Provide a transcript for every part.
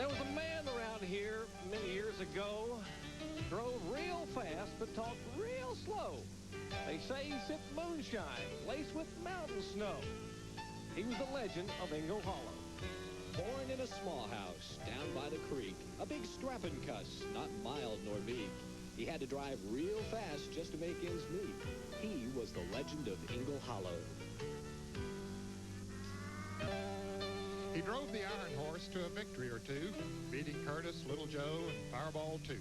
There was a man around here many years ago, drove real fast but talked real slow. They say he sipped moonshine laced with mountain snow. He was the legend of Ingle Hollow. Born in a small house down by the creek, a big strapping cuss, not mild nor meek. He had to drive real fast just to make ends meet. He was the legend of Ingle Hollow. He drove the Iron Horse to a victory or two, beating Curtis, Little Joe, and Fireball too.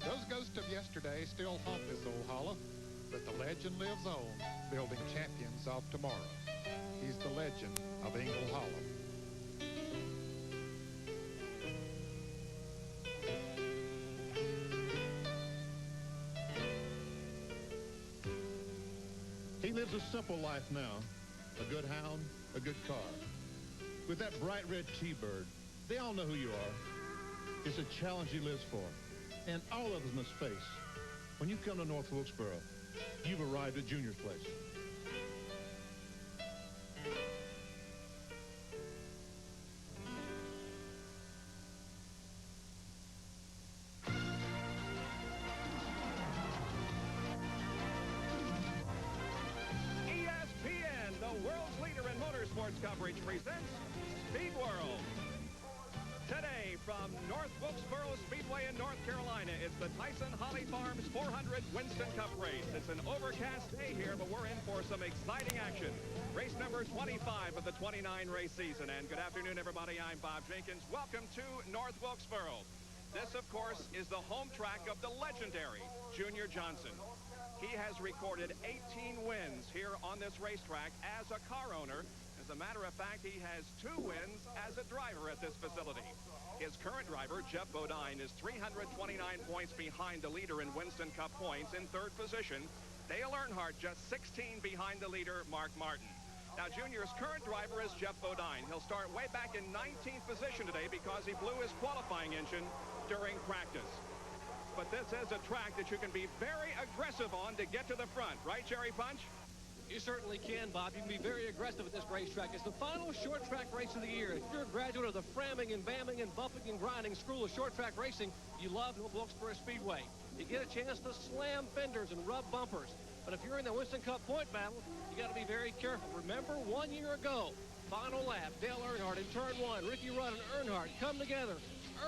Those ghosts of yesterday still haunt this old hollow, but the legend lives on, building champions of tomorrow. He's the legend of Ingle Hollow. He lives a simple life now. A good hound, a good car. With that bright red T-Bird, they all know who you are. It's a challenge he lives for, and all of us must face. When you come to North Wilkesboro, you've arrived at Junior's place. ESPN, the world's leader in motorsports coverage, presents Speed World. Today from North Wilkesboro Speedway in North Carolina, it's the Tyson Holly Farms 400 Winston Cup race. It's an overcast day here, but we're in for some exciting action. Race number 25 of the 29 race season. And good afternoon, everybody. I'm Bob Jenkins. Welcome to North Wilkesboro. This, of course, is the home track of the legendary Junior Johnson. He has recorded 18 wins here on this racetrack as a car owner. As a matter of fact, he has 2 wins as a driver at this facility. His current driver, Jeff Bodine, is 329 points behind the leader in Winston Cup points in 3rd position. Dale Earnhardt just 16 behind the leader, Mark Martin. Now, Junior's current driver is Jeff Bodine. He'll start way back in 19th position today because he blew his qualifying engine during practice. But this is a track that you can be very aggressive on to get to the front. Right, Jerry Punch? You certainly can, Bob. You can be very aggressive at this racetrack. It's the final short track race of the year. If you're a graduate of the framming and bamming and bumping and grinding school of short track racing, you love North Wilkesboro Speedway. You get a chance to slam fenders and rub bumpers. But if you're in the Winston Cup point battle, you got to be very careful. Remember 1 year ago, final lap, Dale Earnhardt in turn 1, Ricky Rudd and Earnhardt come together.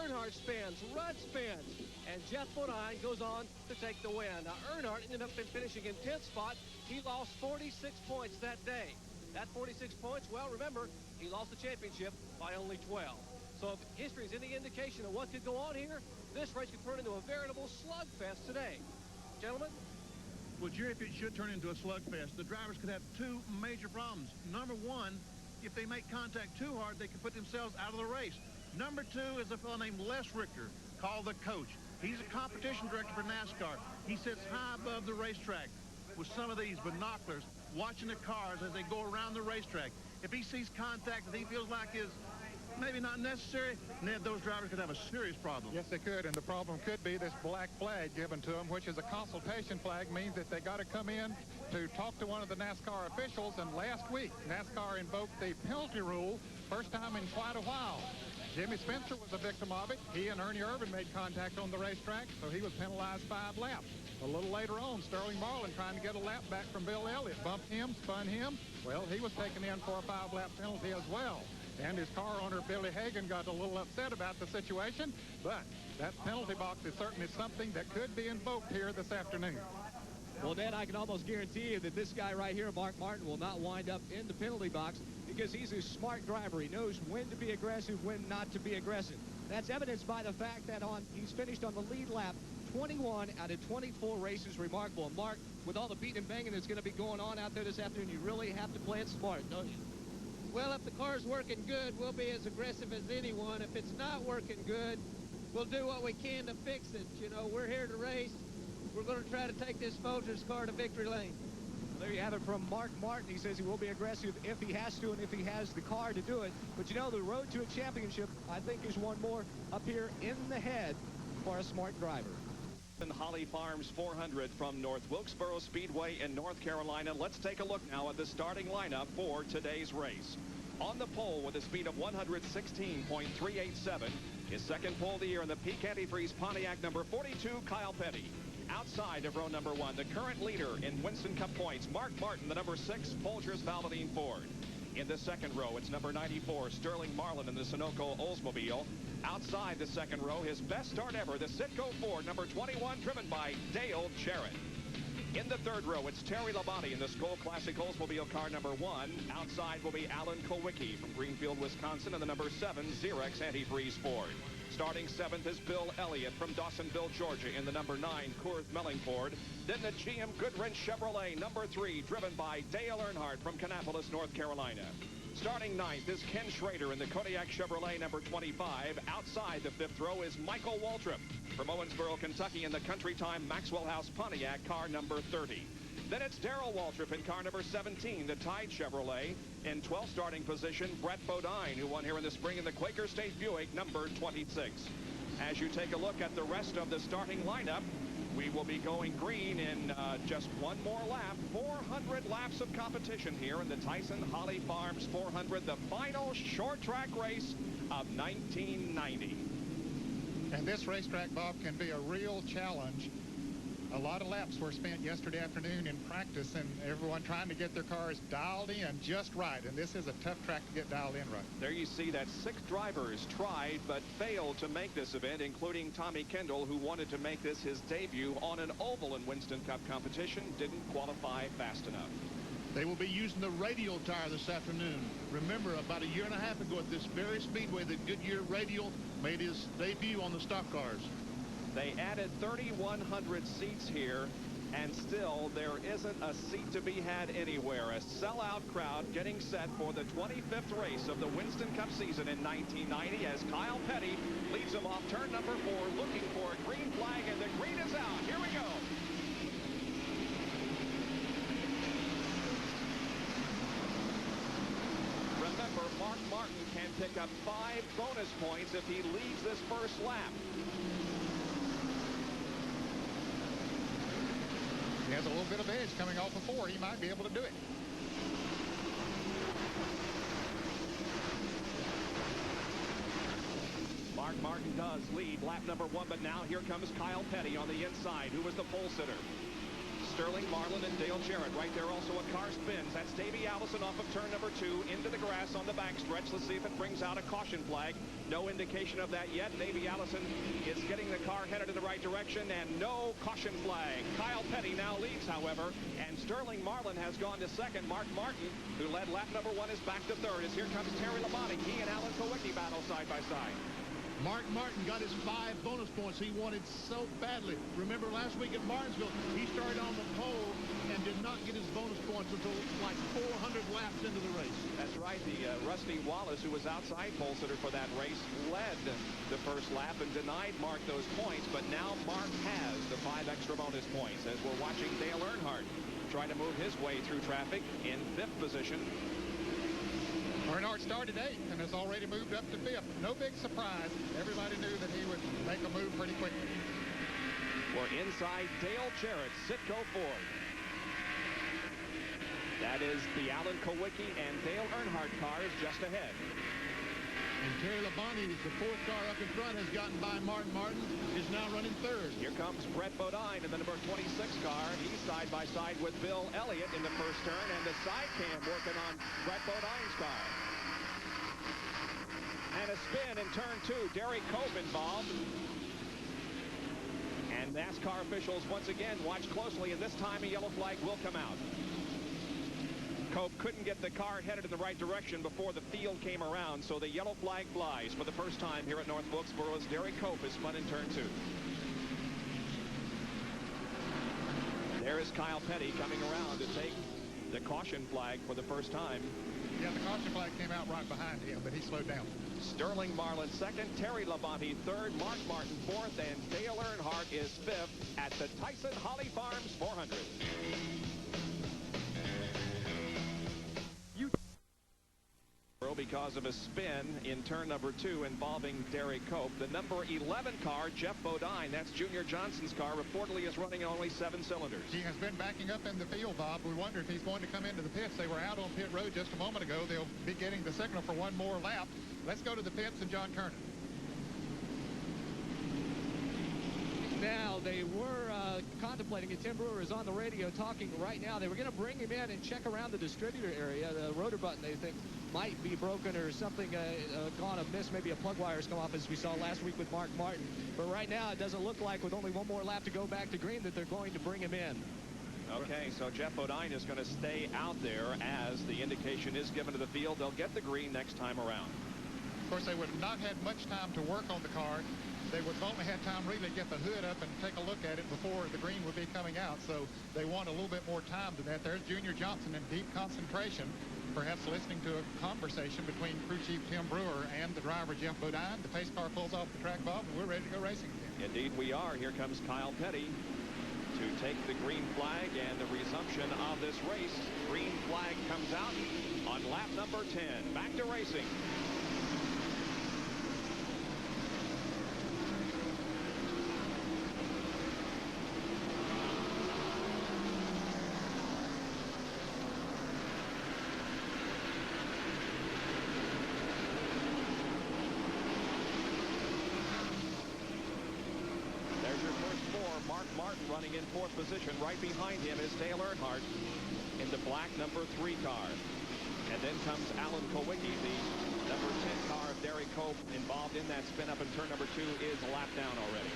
Earnhardt spins, Rudd spins, and Jeff Bodine goes on to take the win. Now, Earnhardt ended up finishing in 10th spot. He lost 46 points that day. That 46 points, well, remember, he lost the championship by only 12. So if history is any indication of what could go on here, this race could turn into a veritable slugfest today. Gentlemen? Well, Jerry, if it should turn into a slugfest, the drivers could have 2 major problems. Number 1, if they make contact too hard, they could put themselves out of the race. Number 2 is a fellow named Les Richter, called the coach. He's a competition director for NASCAR. He sits high above the racetrack with some of these binoculars, watching the cars as they go around the racetrack. If he sees contact that he feels like is maybe not necessary, then those drivers could have a serious problem. Yes, they could, and the problem could be this black flag given to them, which is a consultation flag, means that they got to come in to talk to one of the NASCAR officials. And last week, NASCAR invoked the penalty rule, first time in quite a while. Jimmy Spencer was a victim of it. He and Ernie Irvin made contact on the racetrack, so he was penalized 5 laps. A little later on, Sterling Marlin trying to get a lap back from Bill Elliott, bumped him, spun him. Well, he was taken in for a 5-lap penalty as well. And his car owner, Billy Hagan, got a little upset about the situation. But that penalty box is certainly something that could be invoked here this afternoon. Well, Ned, I can almost guarantee you that this guy right here, Mark Martin, will not wind up in the penalty box because he's a smart driver. He knows when to be aggressive, when not to be aggressive. That's evidenced by the fact that he's finished on the lead lap 21 out of 24 races. Remarkable. And Mark, with all the beating and banging that's going to be going on out there this afternoon, you really have to play it smart, don't you? Well, if the car's working good, we'll be as aggressive as anyone. If it's not working good, we'll do what we can to fix it. You know, we're here to race. We're going to try to take this Folgers car to victory lane. There you have it from Mark Martin. He says he will be aggressive if he has to and if he has the car to do it. But, you know, the road to a championship, I think, is one more up here in the head for a smart driver. Holly Farms 400 from North Wilkesboro Speedway in North Carolina. Let's take a look now at the starting lineup for today's race. On the pole with a speed of 116.387. His second pole of the year in the peak antifreeze Pontiac number 42, Kyle Petty. Outside of row number 1, the current leader in Winston Cup points, Mark Martin, the number 6 Folgers Valvoline Ford. In the second row, it's number 94, Sterling Marlin in the Sunoco Oldsmobile. Outside the second row, his best start ever, the Citgo Ford, number 21, driven by Dale Jarrett. In the third row, it's Terry Labonte in the Skoal Classic Oldsmobile car number 1. Outside will be Alan Kowicki from Greenfield, Wisconsin, and the number 7 Xerox Antifreeze Ford. Starting 7th is Bill Elliott from Dawsonville, Georgia, in the number 9 Coors Melling Ford. Then the GM Goodwrench Chevrolet number 3, driven by Dale Earnhardt from Kannapolis, North Carolina. Starting 9th is Ken Schrader in the Kodiak Chevrolet number 25. Outside the 5th row is Michael Waltrip from Owensboro, Kentucky, in the Country Time Maxwell House Pontiac car number 30. Then it's Darrell Waltrip in car number 17, the Tide Chevrolet. In 12th starting position, Brett Bodine, who won here in the spring in the Quaker State Buick number 26. As you take a look at the rest of the starting lineup, we will be going green in just one more lap. 400 laps of competition here in the Tyson Holly Farms 400, the final short track race of 1990. And this racetrack, Bob, can be a real challenge. A lot of laps were spent yesterday afternoon in practice, and everyone trying to get their cars dialed in just right. And this is a tough track to get dialed in right. There you see that 6 drivers tried but failed to make this event, including Tommy Kendall, who wanted to make this his debut on an oval in Winston Cup competition, didn't qualify fast enough. They will be using the radial tire this afternoon. Remember, about a year and a half ago at this very speedway, the Goodyear radial made his debut on the stock cars. They added 3,100 seats here, and still there isn't a seat to be had anywhere. A sellout crowd getting set for the 25th race of the Winston Cup season in 1990 as Kyle Petty leads them off turn number 4, looking for a green flag, and the green is out. Here we go. Remember, Mark Martin can pick up 5 bonus points if he leads this first lap. He has a little bit of edge coming off of 4. He might be able to do it. Mark Martin does lead lap number 1, but now here comes Kyle Petty on the inside, who was the pole sitter. Sterling Marlin and Dale Jarrett right there. Also a car spins. That's Davey Allison off of turn number 2 into the grass on the backstretch. Let's see if it brings out a caution flag. No indication of that yet. Davey Allison is getting the car headed in the right direction, and no caution flag. Kyle Petty now leads, however, and Sterling Marlin has gone to second. Mark Martin, who led lap number 1, is back to third. As here comes Terry Labonte. He and Alan Kowicki battle side by side. Mark Martin got his 5 bonus points he wanted so badly. Remember last week at Martinsville, he started on the pole and did not get his bonus points until like 400 laps into the race. That's right. The Rusty Wallace, who was outside pole sitter for that race, led the first lap and denied Mark those points. But now Mark has the 5 extra bonus points as we're watching Dale Earnhardt trying to move his way through traffic in 5th position. Earnhardt started 8th and has already moved up to 5th. No big surprise. Everybody knew that he would make a move pretty quickly. We're inside Dale Jarrett's Citgo Ford. That is the Alan Kowicki and Dale Earnhardt cars just ahead. And Terry Labonte, the 4th car up in front, has gotten by Mark Martin, is now running 3rd. Here comes Brett Bodine in the number 26 car. He's side by side with Bill Elliott in the first turn, and the side cam working on Brett Bodine's car. And a spin in turn 2. Derek Cope involved. And NASCAR officials once again watch closely, and this time a yellow flag will come out. Cope couldn't get the car headed in the right direction before the field came around, so the yellow flag flies for the first time here at North Wilkesboro as Derek Cope is spun in turn 2. There is Kyle Petty coming around to take the caution flag for the first time. Yeah, the caution flag came out right behind him, but he slowed down. Sterling Marlin 2nd, Terry Labonte 3rd, Mark Martin 4th, and Dale Earnhardt is 5th at the Tyson Holly Farms 400. because of a spin in turn number 2 involving Derek Cope. The number 11 car, Jeff Bodine, that's Junior Johnson's car, reportedly is running only 7 cylinders. He has been backing up in the field, Bob. We wonder if he's going to come into the pits. They were out on pit road just a moment ago. They'll be getting the signal for one more lap. Let's go to the pits and John Kernan. Now, they were contemplating it. Tim Brewer is on the radio talking right now. They were going to bring him in and check around the distributor area. The rotor button, they think, might be broken or something gone amiss. Maybe a plug wire's come off, as we saw last week with Mark Martin. But right now, it doesn't look like, with only one more lap to go back to green, that they're going to bring him in. Okay, so Jeff Bodine is going to stay out there as the indication is given to the field. They'll get the green next time around. Of course, they would have not had much time to work on the car. They would have only had time really to get the hood up and take a look at it before the green would be coming out. So they want a little bit more time to that. There's Junior Johnson in deep concentration, perhaps listening to a conversation between crew chief Tim Brewer and the driver Jeff Bodine. The pace car pulls off the track, Bob, and we're ready to go racing again. Indeed we are. Here comes Kyle Petty to take the green flag and the resumption of this race. Green flag comes out on lap number 10. Back to racing. Running in 4th position. Right behind him is Dale Earnhardt in the black number 3 car. And then comes Alan Kowicki, the number 10 car of Derek Cope, involved in that spin up in turn number 2, is a lap down already.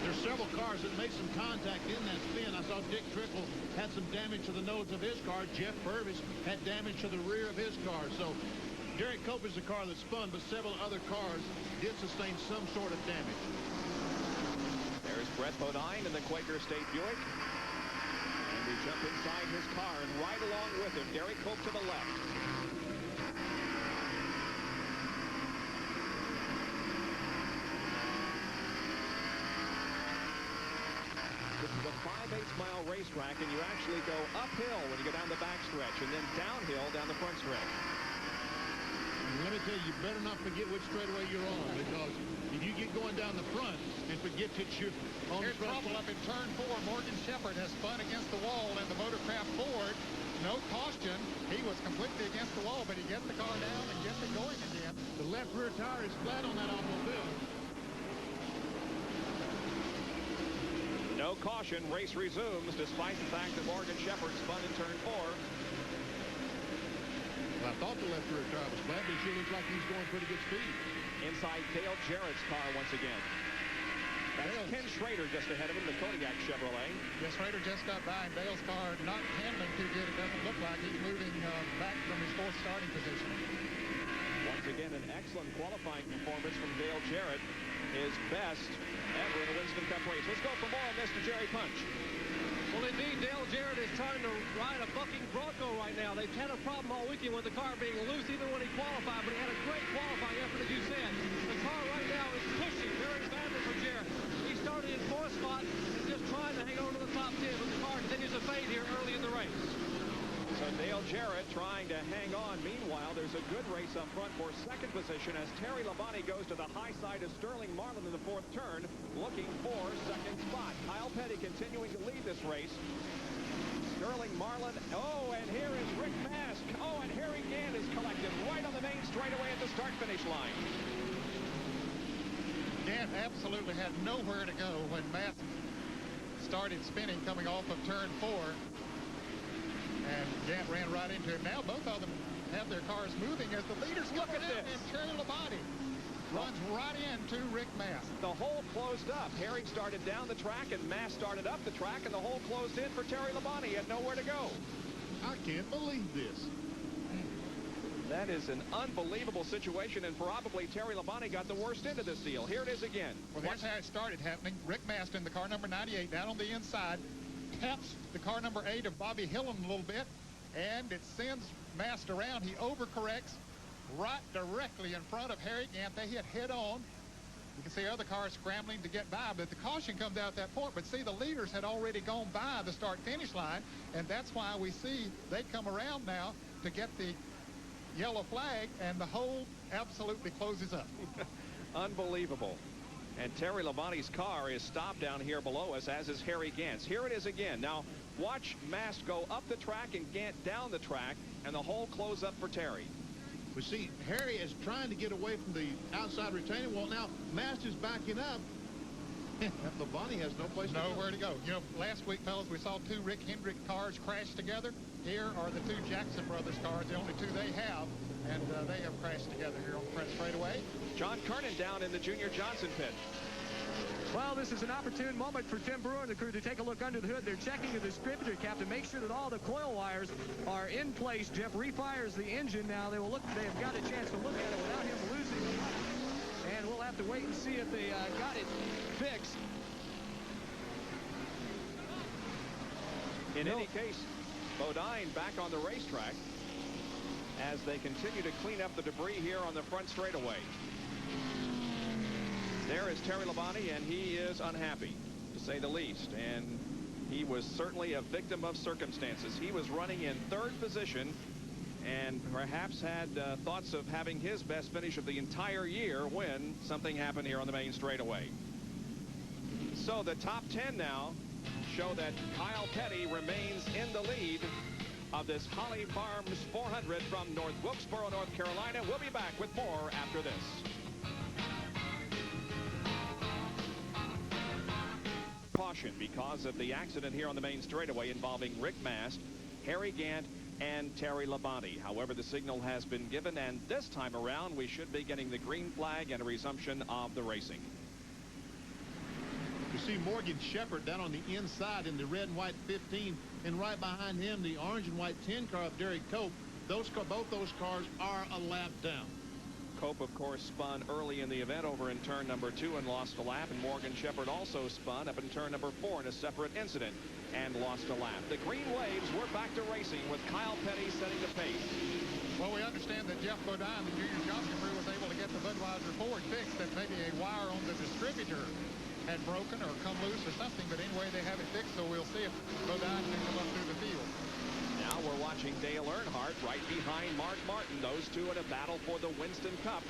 There's several cars that made some contact in that spin. I saw Dick Trickle had some damage to the nose of his car. Jeff Purvis had damage to the rear of his car. So Derek Cope is the car that spun, but several other cars did sustain some sort of damage. There's Brett Bodine in the Quaker State Buick. And we jump inside his car and right along with him, Derek Cope to the left. This is a 5/8-mile racetrack, and you actually go uphill when you go down the backstretch and then downhill down the front stretch. Let me tell you, you better not forget which straightaway you're on, because if you get going down the front and forget that you're on Here's the front trouble up in turn 4. Morgan Shepherd has spun against the wall in the Motorcraft Ford. No caution. He was completely against the wall, but he gets the car down and gets it going again. The left rear tire is flat on that automobile. No caution. Race resumes despite the fact that Morgan Shepherd spun in turn 4. Well, I thought the left rear tire was flat, but it sure looks like he's going pretty good speed. Inside Dale Jarrett's car once again. That's Ken Schrader just ahead of him, the Kodiak Chevrolet. Yes, Schrader just got by, and Dale's car not handling too good. It doesn't look like he's moving back from his 4th starting position. Once again, an excellent qualifying performance from Dale Jarrett. His best ever in a Winston Cup race. Let's go for more on this to Jerry Punch. Well, indeed, Dale Jarrett is trying to ride a bucking Bronco right now. They've had a problem all weekend with the car being loose, even when he qualified, but he had a great qualifying effort, as you said. The car right now is pushing very badly for Jarrett. He started in 4th spot and just trying to hang on to the top 10, but the car continues to fade here early in the race. So Dale Jarrett trying to hang on. Meanwhile, there's a good race up front for 2nd position as Terry Labonte goes to the high side of Sterling Marlin in the 4th turn, looking for 2nd spot. Kyle Petty continuing to lead this race. Sterling Marlin. Oh, and here is Rick Mast. Oh, and Harry Gant is collected right on the main straightaway at the start-finish line. Gant absolutely had nowhere to go when Mast started spinning coming off of turn 4. And Gant ran right into him. Now both of them have their cars moving as the leaders Look come at around, this. and Terry Labonte runs right into Rick Mast. The hole closed up. Harry started down the track and Mast started up the track, and the hole closed in for Terry Labonte. He had nowhere to go. I can't believe this. That is an unbelievable situation, and probably Terry Labonte got the worst end of this deal. Here it is again. Well, that's how it started happening. Rick Mast in the car number 98 down on the inside taps the car number 8 of Bobby Hillen a little bit, and it sends Mast around. He overcorrects right directly in front of Harry Gant. They hit head on. You can see other cars scrambling to get by, but the caution comes out at that point. But see, the leaders had already gone by the start-finish line, and that's why we see they come around now to get the yellow flag, and the hole absolutely closes up. Unbelievable. And Terry Labonte's car is stopped down here below us, as is Harry Gant's. Here it is again. Now, watch Mast go up the track and Gant down the track, and the hole close up for Terry. We see Harry is trying to get away from the outside retaining wall. Now, Mast is backing up. Labonte has no place to go. Nowhere to go. You know, last week, fellas, we saw two Rick Hendrick cars crash together. Here are the two Jackson Brothers cars, the only two they have, and they have crashed together here on the front straightaway. John Kernan down in the Junior Johnson pit. Well, this is an opportune moment for Tim Brewer and the crew to take a look under the hood. They're checking the distributor cap to make sure that all the coil wires are in place. Jeff refires the engine now. They have got a chance to look at it without him losing the money. And we'll have to wait and see if they got it fixed. In any case, Bodine back on the racetrack as they continue to clean up the debris here on the front straightaway. There is Terry Labonte, and he is unhappy, to say the least. And he was certainly a victim of circumstances. He was running in third position and perhaps had thoughts of having his best finish of the entire year when something happened here on the main straightaway. So the top 10 now show that Kyle Petty remains in the lead of this Holly Farms 400 from North Wilkesboro, North Carolina. We'll be back with more after this. Caution because of the accident here on the main straightaway involving Rick Mast, Harry Gant, and Terry Labonte. However, the signal has been given, and this time around we should be getting the green flag and a resumption of the racing. You see Morgan Shepherd down on the inside in the red and white 15, and right behind him the orange and white 10 car of Derek Cope. Both those cars are a lap down. Cope, of course, spun early in the event over in turn number 2 and lost a lap, and Morgan Shepherd also spun up in turn number 4 in a separate incident and lost a lap. The green waves, we're back to racing with Kyle Petty setting the pace. Well, we understand that Jeff Bodine, the Junior Johnson crew, was able to get the Budweiser Ford fixed, that maybe a wire on the distributor had broken or come loose or something, but anyway, they have it fixed, so we'll see if Bodine can come up through the field. Now we're watching Dale Earnhardt right behind Mark Martin. Those two in a battle for the Winston Cup.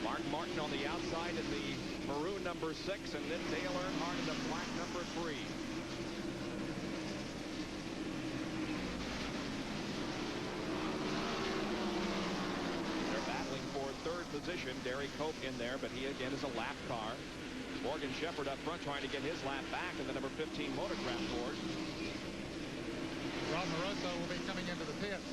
Mark Martin on the outside in the maroon number 6, and then Dale Earnhardt in the black number 3. They're battling for third position. Derek Cope in there, but he again is a lap car. Morgan Shepherd up front trying to get his lap back in the number 15 Motorcraft Ford. Ron Moroso will be coming into the pits.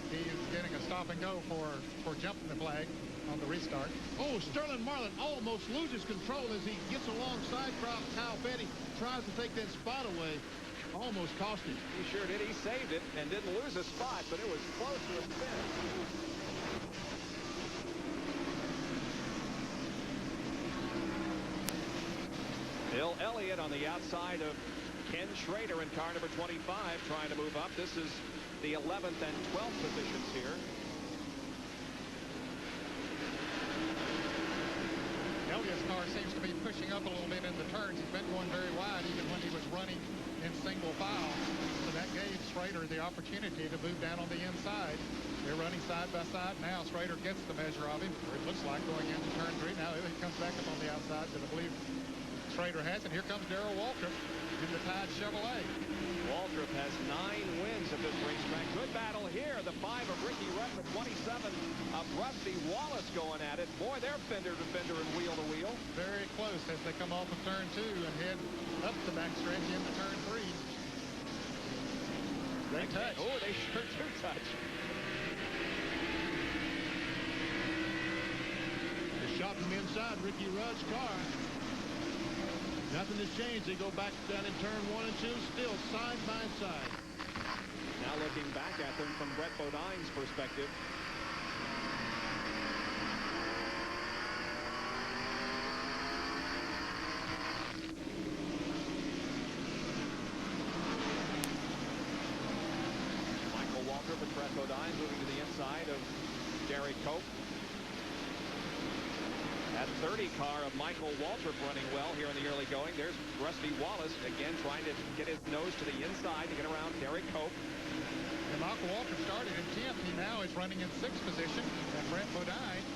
He is getting a stop and go for jumping the flag on the restart. Oh, Sterling Marlin almost loses control as he gets alongside Kyle Petty, tries to take that spot away. Almost cost him. He sure did. He saved it and didn't lose a spot, but it was close to a finish. Bill Elliott on the outside of Ken Schrader in car number 25 trying to move up. This is the 11th and 12th positions here. Elliott's car seems to be pushing up a little bit in the turns. He's been going very wide even when he was running in single file. So that gave Schrader the opportunity to move down on the inside. They're running side by side now. Schrader gets the measure of him, or it looks like, going into turn 3. Now he comes back up on the outside, but I believe Schrader has it. Here comes Darrell Waltrip in the Tide Chevrolet. Waltrip has 9 wins at this racetrack. Good battle here. The 5 of Ricky Rudd, the 27 of Rusty Wallace going at it. Boy, they're fender to fender and wheel to wheel. Very close as they come off of turn 2 and head up the backstretch into turn 3. They touch. Oh, they sure do touch. They shot from inside Ricky Rudd's car. Nothing has changed. They go back down in turn 1 and 2, still side by side. Now looking back at them from Brett Bodine's perspective. Michael Waltrip and Brett Bodine moving to the inside of Derek Cope. That 30 car of Michael Waltrip running well here in the early going. There's Rusty Wallace again trying to get his nose to the inside to get around Derek Cope. And Michael Walker started in 10th. He now is running in 6th position. And Brent Bodine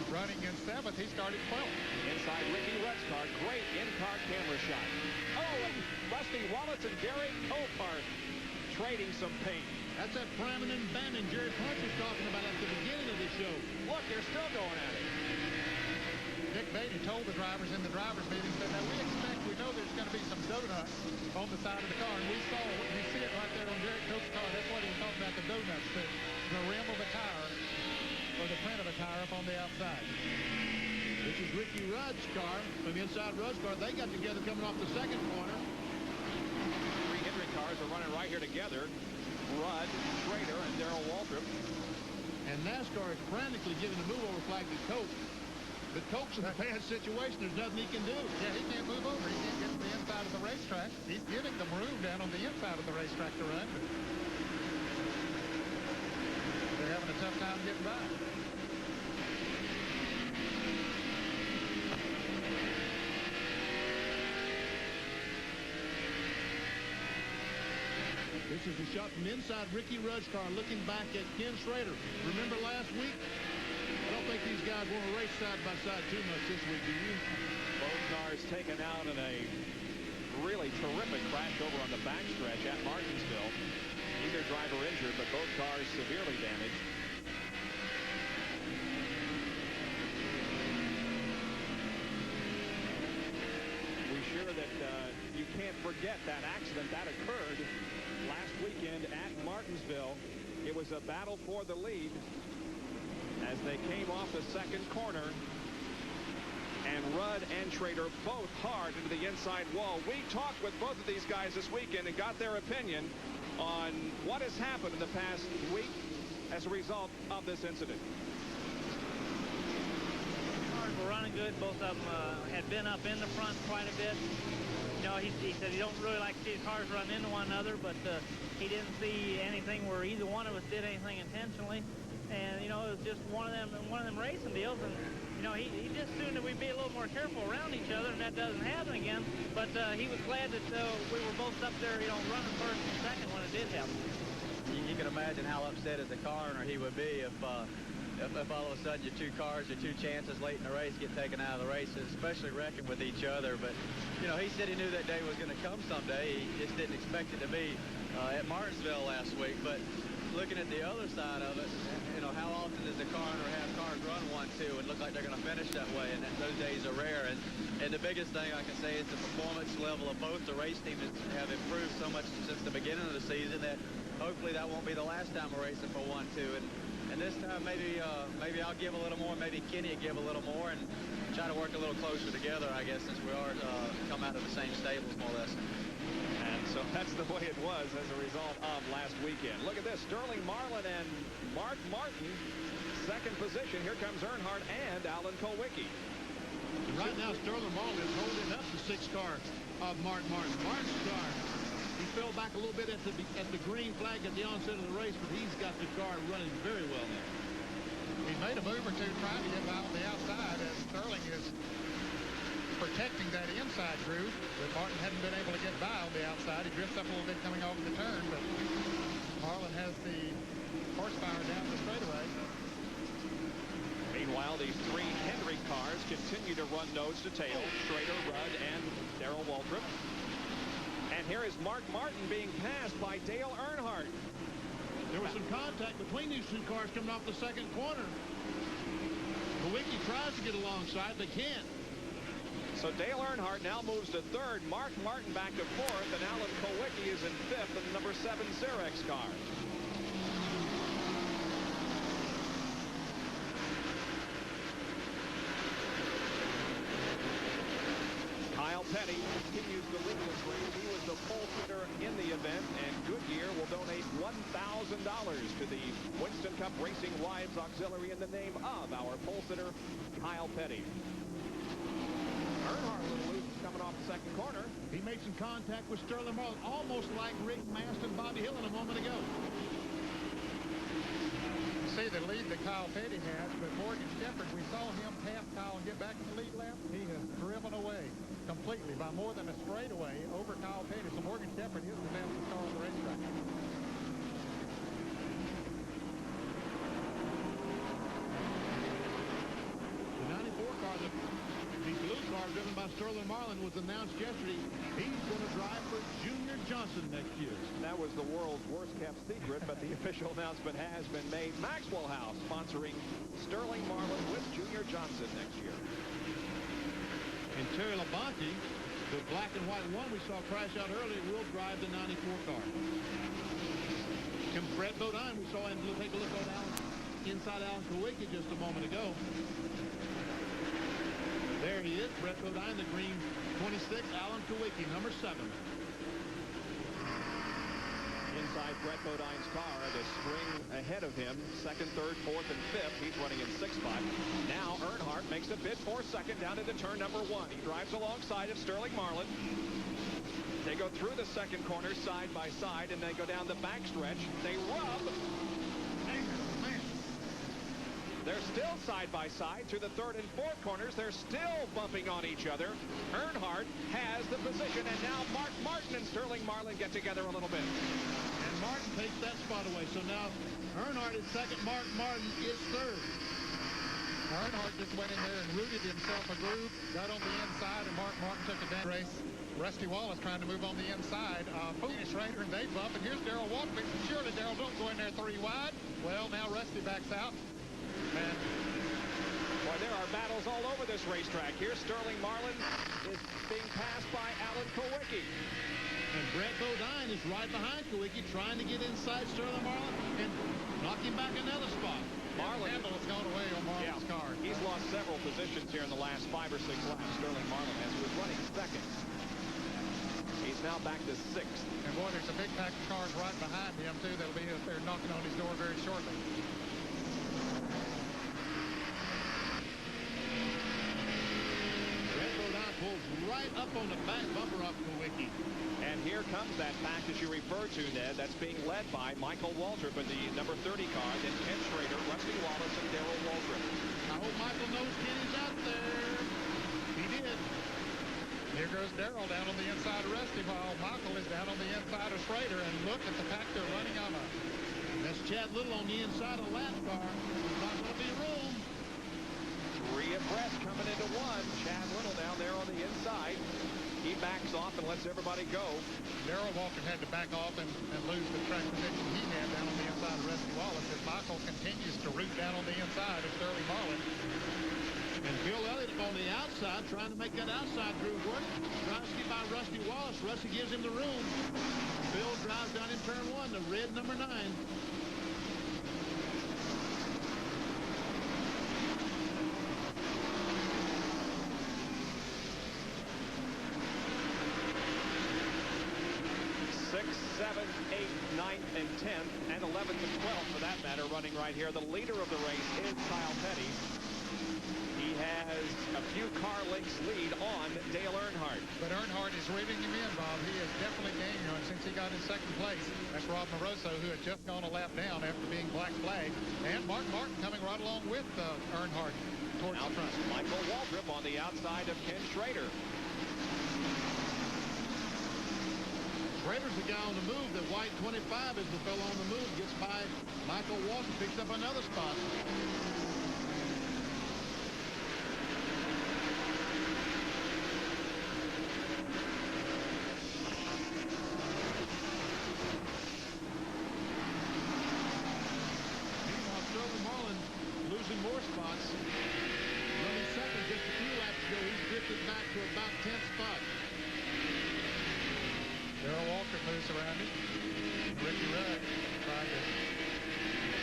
running in 7th. He started 12th. Inside Ricky Rudd's car. Great in-car camera shot. Oh, and Rusty Wallace and Gary Cope are trading some paint. That's that pramming and bamming Jerry Punch was talking about at the beginning of the show. Look, they're still going at it. Dick Beatty told the drivers in the drivers meeting, said, now we know there's going to be some donuts on the side of the car. And we see it right there on Jerry Cope's car. That's what he was talking about, the donuts, the rim of a tire or the print of a tire up on the outside. This is Ricky Rudd's car from inside Rudd's car. They got together coming off the second corner. Three Hendrick cars are running right here together. Rudd, Schrader, and Darrell Waltrip. And NASCAR is frantically giving the move-over flag to Cope. But Cope's in a bad situation. There's nothing he can do. Yeah, he can't move over. He can't get to the inside of the racetrack. He's giving them room down on the inside of the racetrack to run. But they're having a tough time getting by. This is a shot from inside Ricky Rudd's car, looking back at Ken Schrader. Remember last week? I don't think these guys want to race side by side too much this week, do you? Both cars taken out in a really terrific crash over on the backstretch at Martinsville. Neither driver injured, but both cars severely damaged. We're sure that you can't forget that accident that occurred last weekend at Martinsville. It was a battle for the lead as they came off the second corner, and Rudd and Schrader both hard into the inside wall. We talked with both of these guys this weekend and got their opinion on what has happened in the past week as a result of this incident. Cars were running good. Both of them had been up in the front quite a bit. You know, he said he don't really like to see the cars run into one another, but he didn't see anything where either one of us did anything intentionally. And, you know, it was just one of them racing deals. And, you know, he just assumed that we'd be a little more careful around each other, and that doesn't happen again. But he was glad that we were both up there, you know, running first and second when it did happen. You can imagine how upset as a car owner he would be if all of a sudden your two cars, your two chances late in the race get taken out of the races, especially wrecking with each other. But, you know, he said he knew that day was going to come someday. He just didn't expect it to be at Martinsville last week. But looking at the other side of it, you know, how often does the car owner have cars run 1-2 and look like they're going to finish that way? And those days are rare. And the biggest thing I can say is the performance level of both the race teams have improved so much since the beginning of the season that hopefully that won't be the last time we're racing for 1-2. And this time maybe I'll give a little more, maybe Kenny will give a little more, and try to work a little closer together, I guess, since we are come out of the same stables more or less. And so that's the way it was as a result of last weekend. Look at this. Sterling Marlin and Mark Martin, second position. Here comes Earnhardt and Alan Kulwicki. Right now, Sterling Marlin is holding up the 6th car of Mark Martin. Martin's car, he fell back a little bit at the green flag at the onset of the race, but he's got the car running very well now. He made a move or two trying to get by on the outside as Sterling is protecting that inside groove, but Martin hadn't been able to get by on the outside. He drifts up a little bit coming over the turn, but Marlin has the horsepower down the straightaway. Meanwhile, these three Hendrick cars continue to run nose to tail. Schrader, Rudd, and Darrell Waltrip. And here is Mark Martin being passed by Dale Earnhardt. There was some contact between these two cars coming off the second corner. Kulwicki tries to get alongside, but can't. So Dale Earnhardt now moves to third. Mark Martin back to fourth, and Alan Kulwicki is in fifth in the number 7 Xerox car. Kyle Petty continues to lead this race. He was the pole sitter in the event, and Goodyear will donate $1,000 to the Winston Cup Racing Wives Auxiliary in the name of our pole sitter, Kyle Petty. Earnhardt a little loose coming off the second corner. He made some contact with Sterling Marlin, almost like Rick Mast and Bobby Hillin a moment ago. You see the lead that Kyle Petty has, but Morgan Shepherd, we saw him pass Kyle and get back in the lead lap. He has driven away completely by more than a straightaway over Kyle Petty. So Morgan Shepherd is the fastest car on the racetrack. car driven by Sterling Marlin was announced yesterday. He's going to drive for Junior Johnson next year. That was the world's worst-kept secret, but the official announcement has been made. Maxwell House sponsoring Sterling Marlin with Junior Johnson next year. And Terry Labonte, the black and white one we saw crash out earlier, will drive the 94 car. And Brett Bodine, we saw him take a look at inside Alan Kowicki just a moment ago. There he is, Brett Bodine, the green 26, Alan Kowicki, number 7. Inside Brett Bodine's car, the string ahead of him, second, third, fourth, and fifth. He's running in 6 spot. Now Earnhardt makes a bid for second down into turn number 1. He drives alongside of Sterling Marlin. They go through the second corner side by side, and they go down the backstretch. They rub. They're still side by side through the third and fourth corners. They're still bumping on each other. Earnhardt has the position, and now Mark Martin and Sterling Marlin get together a little bit. And Martin takes that spot away. So now Earnhardt is second. Mark Martin is third. Earnhardt just went in there and rooted himself a groove, got on the inside, and Mark Martin took a down race. Rusty Wallace trying to move on the inside. Foolish Raider, and they bump, and here's Darrell Waltrip. Surely Darrell don't go in there 3 wide. Well, now Rusty backs out. And boy, there are battles all over this racetrack. Here, Sterling Marlin is being passed by Alan Kowicki. And Brett Bodine is right behind Kowicki, trying to get inside Sterling Marlin and knock him back another spot. Marlin handle has gone away on Marlin's car. He's lost several positions here in the last 5 or 6 laps. Sterling Marlin has, who was running second. He's now back to 6th. And boy, there's a big pack of cars right behind him, too. That'll be there knocking on his door very shortly. Pulls right up on the back bumper of Kowicki. And here comes that pack that you referred to, Ned. That's being led by Michael Waltrip in the number 30 car, then Ken Schrader, Rusty Wallace, and Darrell Waltrip. I hope Michael knows Kenny's out there. He did. Here goes Darrell down on the inside of Rusty, while Michael is down on the inside of Schrader. And look at the pack they're running on. That's Chad Little on the inside of the lap car. There's not going to be room. 3 abreast coming into 1. Chad Little down there on the inside. He backs off and lets everybody go. Darrell Waltrip had to back off and lose the track position he had down on the inside of Rusty Wallace as Michael continues to root down on the inside of Sterling Marlin. And Bill Elliott on the outside trying to make that outside groove work. Tries to get by Rusty Wallace. Rusty gives him the room. Bill drives down in turn 1, the red number 9. 7th, 8th, 9th, and 10th, and 11th and 12th for that matter, running right here. The leader of the race is Kyle Petty. He has a few car lengths lead on Dale Earnhardt. But Earnhardt is reeling him in, Bob. He has definitely gained on since he got in second place. That's Rob Moroso, who had just gone a lap down after being black flagged. And Mark Martin coming right along with Earnhardt towards the front. Michael Waltrip on the outside of Ken Schrader. Schrader's the guy on the move. The white 25 is the fellow on the move. Gets by Michael Waltrip, picks up another spot. Meanwhile, Sterling Marlin losing more spots. Running second just a few laps ago. He's drifted back to about 10th spot. Darrell Waltrip moves around him. Ricky Rudd trying to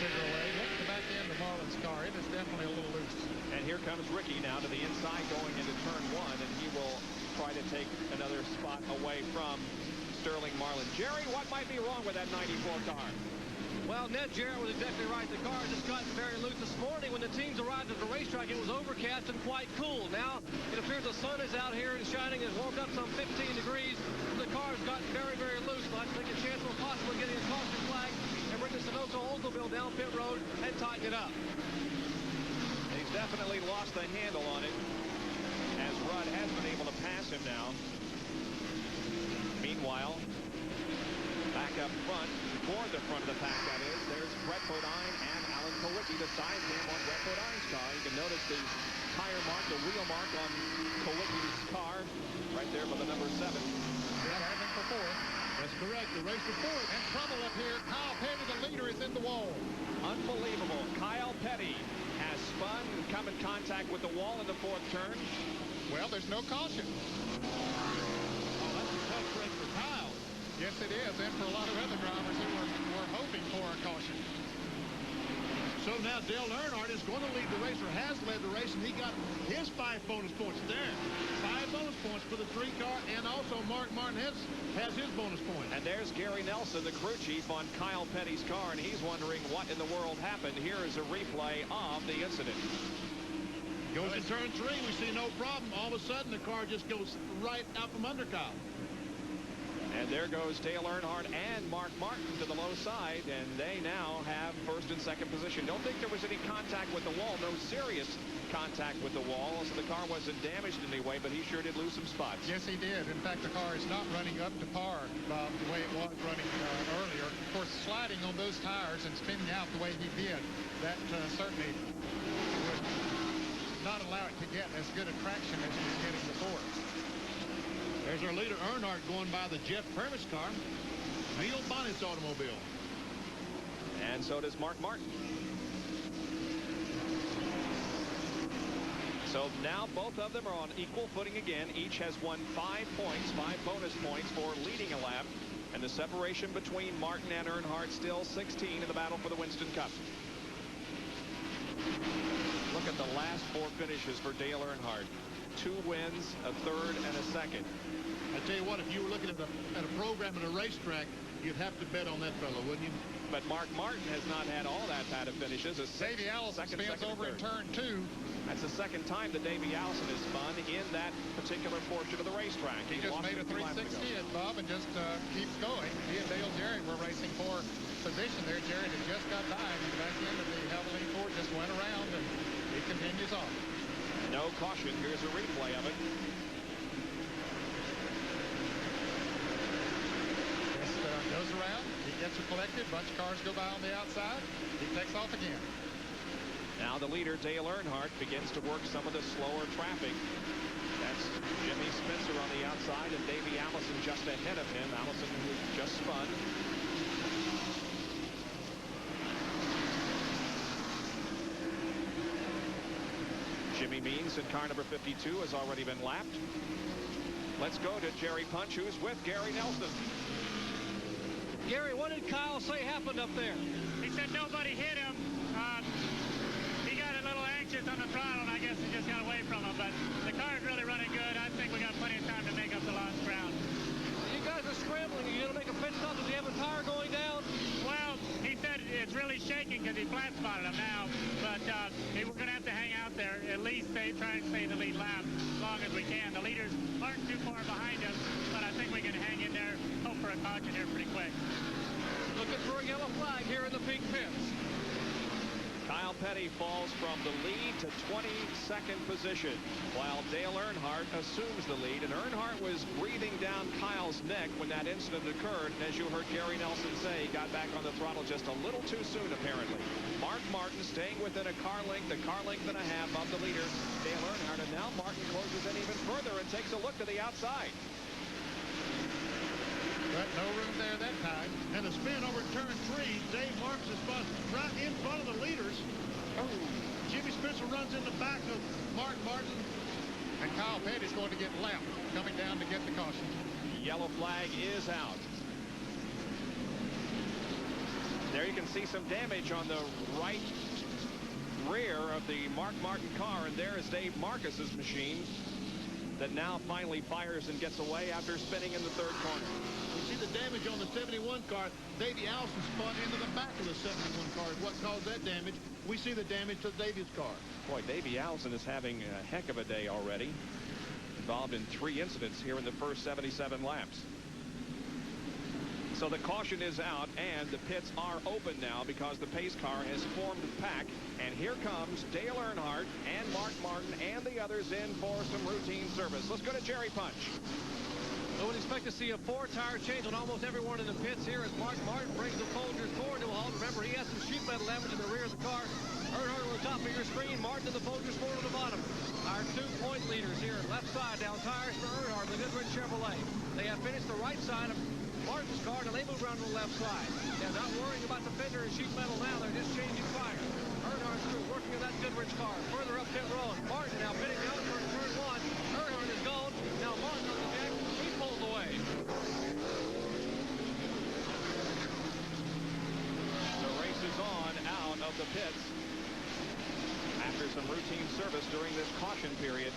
figure a way. Look at the back end of Marlin's car. It is definitely a little loose. And here comes Ricky now to the inside going into turn 1, and he will try to take another spot away from Sterling Marlin. Jerry, what might be wrong with that 94 car? Well, Ned Jarrett was exactly right. The car just got very loose this morning. When the teams arrived at the racetrack, it was overcast and quite cool. Now, it appears the sun is out here and shining. It's warmed up some 15 degrees. The car's gotten very, very loose. But I think a chance we're possibly getting a caution flag and bring the Sunoco Oldsmobile down pit road and tighten it up. He's definitely lost the handle on it, as Rudd has been able to pass him now. Meanwhile, back up front, toward the front of the pack, that is, there's Brett Bodine and Alan Kowicki, the side cam on Wet Foot Iron's car. You can notice the tire mark, the wheel mark on Kowicki's car right there by the number 7. Driving for 4th. That's correct. The race for 4th. In trouble up here. Kyle Petty, the leader, is in the wall. Unbelievable. Kyle Petty has spun and come in contact with the wall in the 4th turn. Well, there's no caution. Oh, that's a tough break for Kyle. Yes, it is, and for a lot of other drivers who were hoping for a caution. So now Dale Earnhardt is going to lead the race, or has led the race, and he got his 5 bonus points there. 5 bonus points for the 3 car, and also Mark Martin has his bonus point. And there's Gary Nelson, the crew chief on Kyle Petty's car, and he's wondering what in the world happened. Here is a replay of the incident. Goes in turn 3, we see no problem. All of a sudden, the car just goes right out from under Kyle. And there goes Dale Earnhardt and Mark Martin to the low side, and they now have 1st and 2nd position. Don't think there was any contact with the wall, no serious contact with the wall, so the car wasn't damaged in any way, but he sure did lose some spots. Yes, he did. In fact, the car is not running up to par, Bob, the way it was running earlier. Of course, sliding on those tires and spinning out the way he did, that certainly would not allow it to get as good a traction as he was getting before. There's our leader, Earnhardt, going by the Jeff Permis car. Neil Bonnett's automobile. And so does Mark Martin. So now both of them are on equal footing again. Each has won 5 points, 5 bonus points for leading a lap. And the separation between Martin and Earnhardt still 16 in the battle for the Winston Cup. Look at the last 4 finishes for Dale Earnhardt. 2 wins, a 3rd, and a 2nd. I tell you what, if you were looking at a program at a racetrack, you'd have to bet on that fellow, wouldn't you? But Mark Martin has not had all that pad of finishes. Davey Allison spins over in turn 2. That's the 2nd time that Davey Allison has spun in that particular portion of the racetrack. He just made a 360 at Bob and just keeps going. He and Dale Jarrett were racing for position there. Jarrett had just got by him back into the Havoline Ford, just went around, and he continues on. No caution. Here's a replay of it. Goes around, he gets it collected, bunch of cars go by on the outside, he takes off again. Now the leader, Dale Earnhardt, begins to work some of the slower traffic. That's Jimmy Spencer on the outside and Davey Allison just ahead of him. Allison, who just spun. Jimmy Means in car number 52 has already been lapped. Let's go to Jerry Punch, who's with Gary Nelson. Gary, what did Kyle say happened up there? He said nobody hit him. He got a little anxious on the throttle, and I guess he just got away from him. But the car is really running good. I think we got plenty of time to make up the lost ground. You guys are scrambling. Are you going to make a pit stop? Does he have a tire going down? Well, he said it's really shaking because he flat spotted him now. But we're going to have to hang out there, at least try and stay the lead lap as long as we can. The leaders aren't too far behind us, but I think we can hang in there, hope for a caution here pretty quick. Looking for a yellow flag here in the pink pits. Kyle Petty falls from the lead to 22nd position, while Dale Earnhardt assumes the lead. And Earnhardt was breathing down Kyle's neck when that incident occurred. And as you heard Gary Nelson say, he got back on the throttle just a little too soon, apparently. Mark Martin staying within a car length and a half of the leader, Dale Earnhardt. And now Martin closes in even further and takes a look to the outside. But no room there that time. And the spin over turn 3, Dave marks his spot right in front of the leaders. Oh. Jimmy Spencer runs in the back of Mark Martin. And Kyle Petty's going to get lapped, coming down to get the caution. Yellow flag is out. There you can see some damage on the right rear of the Mark Martin car, and there is Dave Marcus's machine that now finally fires and gets away after spinning in the 3rd corner. You see the damage on the 71 car. Davey Allison spun into the back of the 71 car. What caused that damage? We see the damage to Davey's car. Boy, Davey Allison is having a heck of a day already. Involved in 3 incidents here in the first 77 laps. So the caution is out, and the pits are open now because the pace car has formed a pack. And here comes Dale Earnhardt and Mark Martin and the others in for some routine service. Let's go to Jerry Punch. I would expect to see a 4-tire change on almost everyone in the pits here as Mark Martin brings the Folgers forward to a halt. Remember, he has some sheet metal damage in the rear of the car. Earnhardt on the top of your screen, Martin and the Folgers forward on the bottom. Our 2 point leaders here, left side down tires for Earnhardt, the Goodwin Chevrolet. They have finished the right side of Martin's car, and they move around to the left side. They're not worrying about the fender and sheet metal now. They're just changing fire. Earnhardt's crew working on that Goodwin's car. Further up pit road. Martin now pitting down for turn 1. Earnhardt is gone. Now Martin on the deck. He pulled away. The race is on out of the pits after some routine service during this caution period.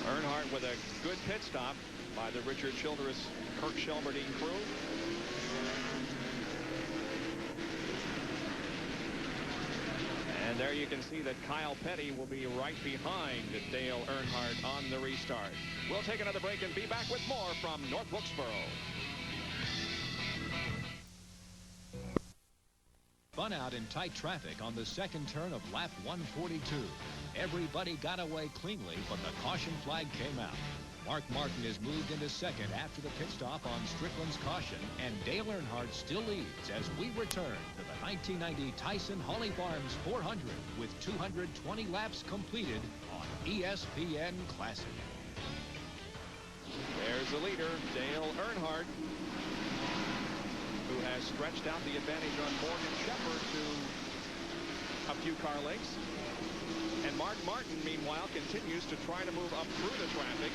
Earnhardt with a good pit stop by the Richard Childress Kirk Shelmerdine crew. And there you can see that Kyle Petty will be right behind Dale Earnhardt on the restart. We'll take another break and be back with more from North Wilkesboro. Spun out in tight traffic on the second turn of lap 142. Everybody got away cleanly, but the caution flag came out. Mark Martin is moved into second after the pit stop on Strickland's caution, and Dale Earnhardt still leads as we return to the 1990 Tyson Holly Farms 400 with 220 laps completed on ESPN Classic. There's the leader, Dale Earnhardt, who has stretched out the advantage on Morgan Shepherd to a few car lengths. And Mark Martin, meanwhile, continues to try to move up through the traffic.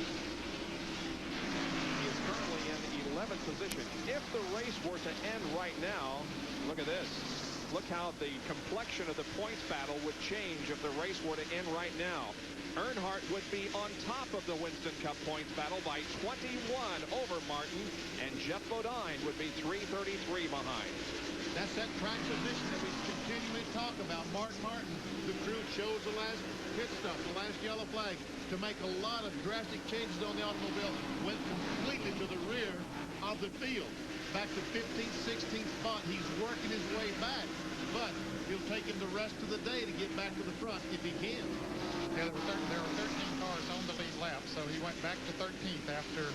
He is currently in 11th position. If the race were to end right now, look at this. Look how the complexion of the points battle would change if the race were to end right now. Earnhardt would be on top of the Winston Cup points battle by 21 over Martin, and Jeff Bodine would be 333 behind. That's that track position that we continually talk about. Mark Martin, the crew chose the last pit stop, the last yellow flag, to make a lot of drastic changes on the automobile. Went completely to the rear of the field. Back to 15th, 16th spot. He's working his way back, but he'll take him the rest of the day to get back to the front if he can. Yeah, there were 13 cars on the lead lap, so he went back to 13th after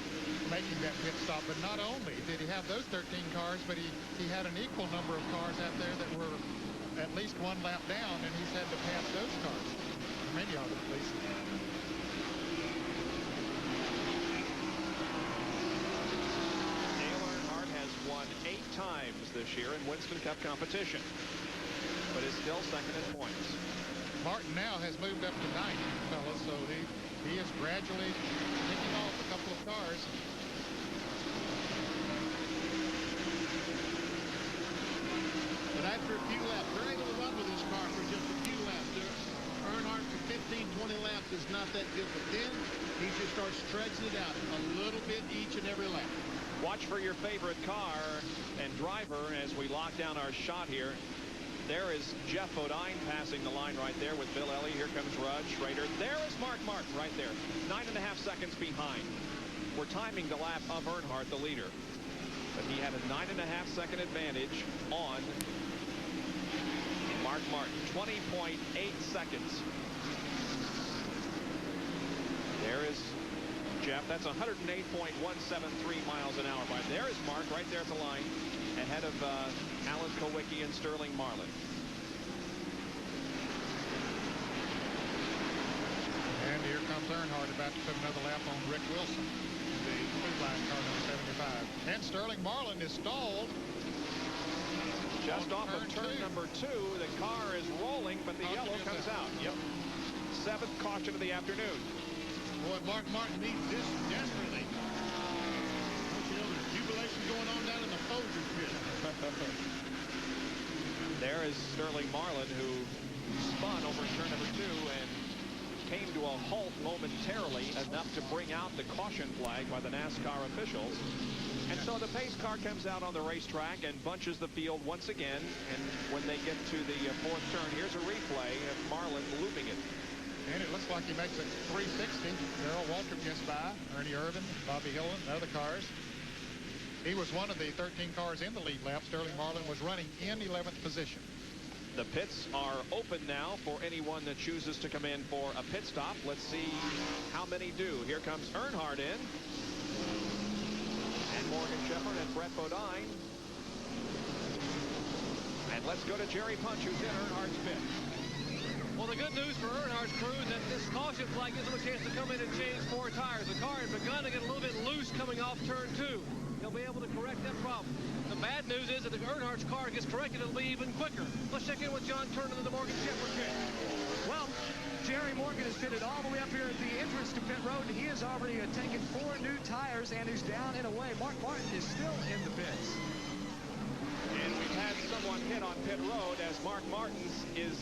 making that pit stop. But not only did he have those 13 cars, but he had an equal number of cars out there that were at least one lap down, and he's had to pass those cars. Many of them, at least. Dale Earnhardt has won 8 times this year in Winston Cup competition, but is still second in points. Martin now has moved up to 9th, fellas, so he is gradually picking off a couple of cars. But after a few laps, they're able to run with this car for just a few laps. Earnhardt for 15, 20 laps is not that good, but then he just starts stretching it out a little bit each and every lap. Watch for your favorite car and driver as we lock down our shot here. There is Jeff Bodine passing the line right there with Bill Ellie. Here comes Rod Schrader. There is Mark Martin right there, 9.5 seconds behind. We're timing the lap of Earnhardt, the leader. But he had a 9.5 second advantage on Mark Martin, 20.8 seconds. There is Jeff. That's 108.173 miles an hour. By there is Mark right there at the line, ahead of Alan Kowicki and Sterling Marlin. And here comes Earnhardt about to put another lap on Rick Wilson, the food line car number 75. And Sterling Marlin is stalled. Just off of turn number 2, the car is rolling, but the yellow comes out. Yep. 7th caution of the afternoon. Boy, Mark Martin needs this desperately. Don't you know there's jubilation going on down in the Folgers pit. There is Sterling Marlin, who spun over turn number 2 and came to a halt momentarily, enough to bring out the caution flag by the NASCAR officials. And so the pace car comes out on the racetrack and bunches the field once again. And when they get to the 4th turn, here's a replay of Marlin looping it. And it looks like he makes a 360. Darrell Waltrip gets by, Ernie Irvin, Bobby Hillin, other cars. He was one of the 13 cars in the lead lap. Sterling Marlin was running in 11th position. The pits are open now for anyone that chooses to come in for a pit stop. Let's see how many do. Here comes Earnhardt in. And Morgan Shepherd and Brett Bodine. And let's go to Jerry Punch, who's in Earnhardt's pit. Well, the good news for Earnhardt's crew is that this caution flag gives them a chance to come in and change 4 tires. The car had begun to get a little bit loose coming off turn 2. They'll be able to correct that problem. The bad news is that if Earnhardt's car gets corrected, it'll be even quicker. Let's check in with John Kernan in the Morgan Shepherd pit. Well, Jerry Morgan is pitted all the way up here at the entrance to pit road, and he has already taken 4 new tires and is down and away. Mark Martin is still in the pits. And we've had someone hit on pit road as Mark Martins is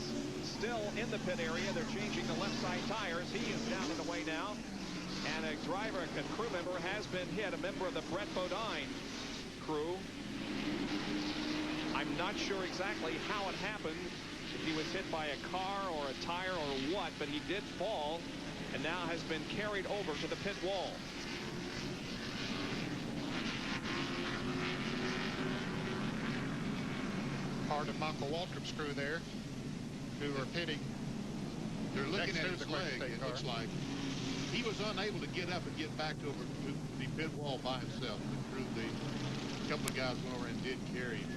still in the pit area. They're changing the left side tires. He is down and away now. And a driver, a crew member, has been hit, a member of the Brett Bodine crew. I'm not sure exactly how it happened, if he was hit by a car or a tire or what, but he did fall and now has been carried over to the pit wall. Part of Michael Waltrip's crew there, who are pitting. They're looking next at to his the quick leg, state it car. looks like. He was unable to get up and get back over to the pit wall by himself. A couple of guys went over and did carry him.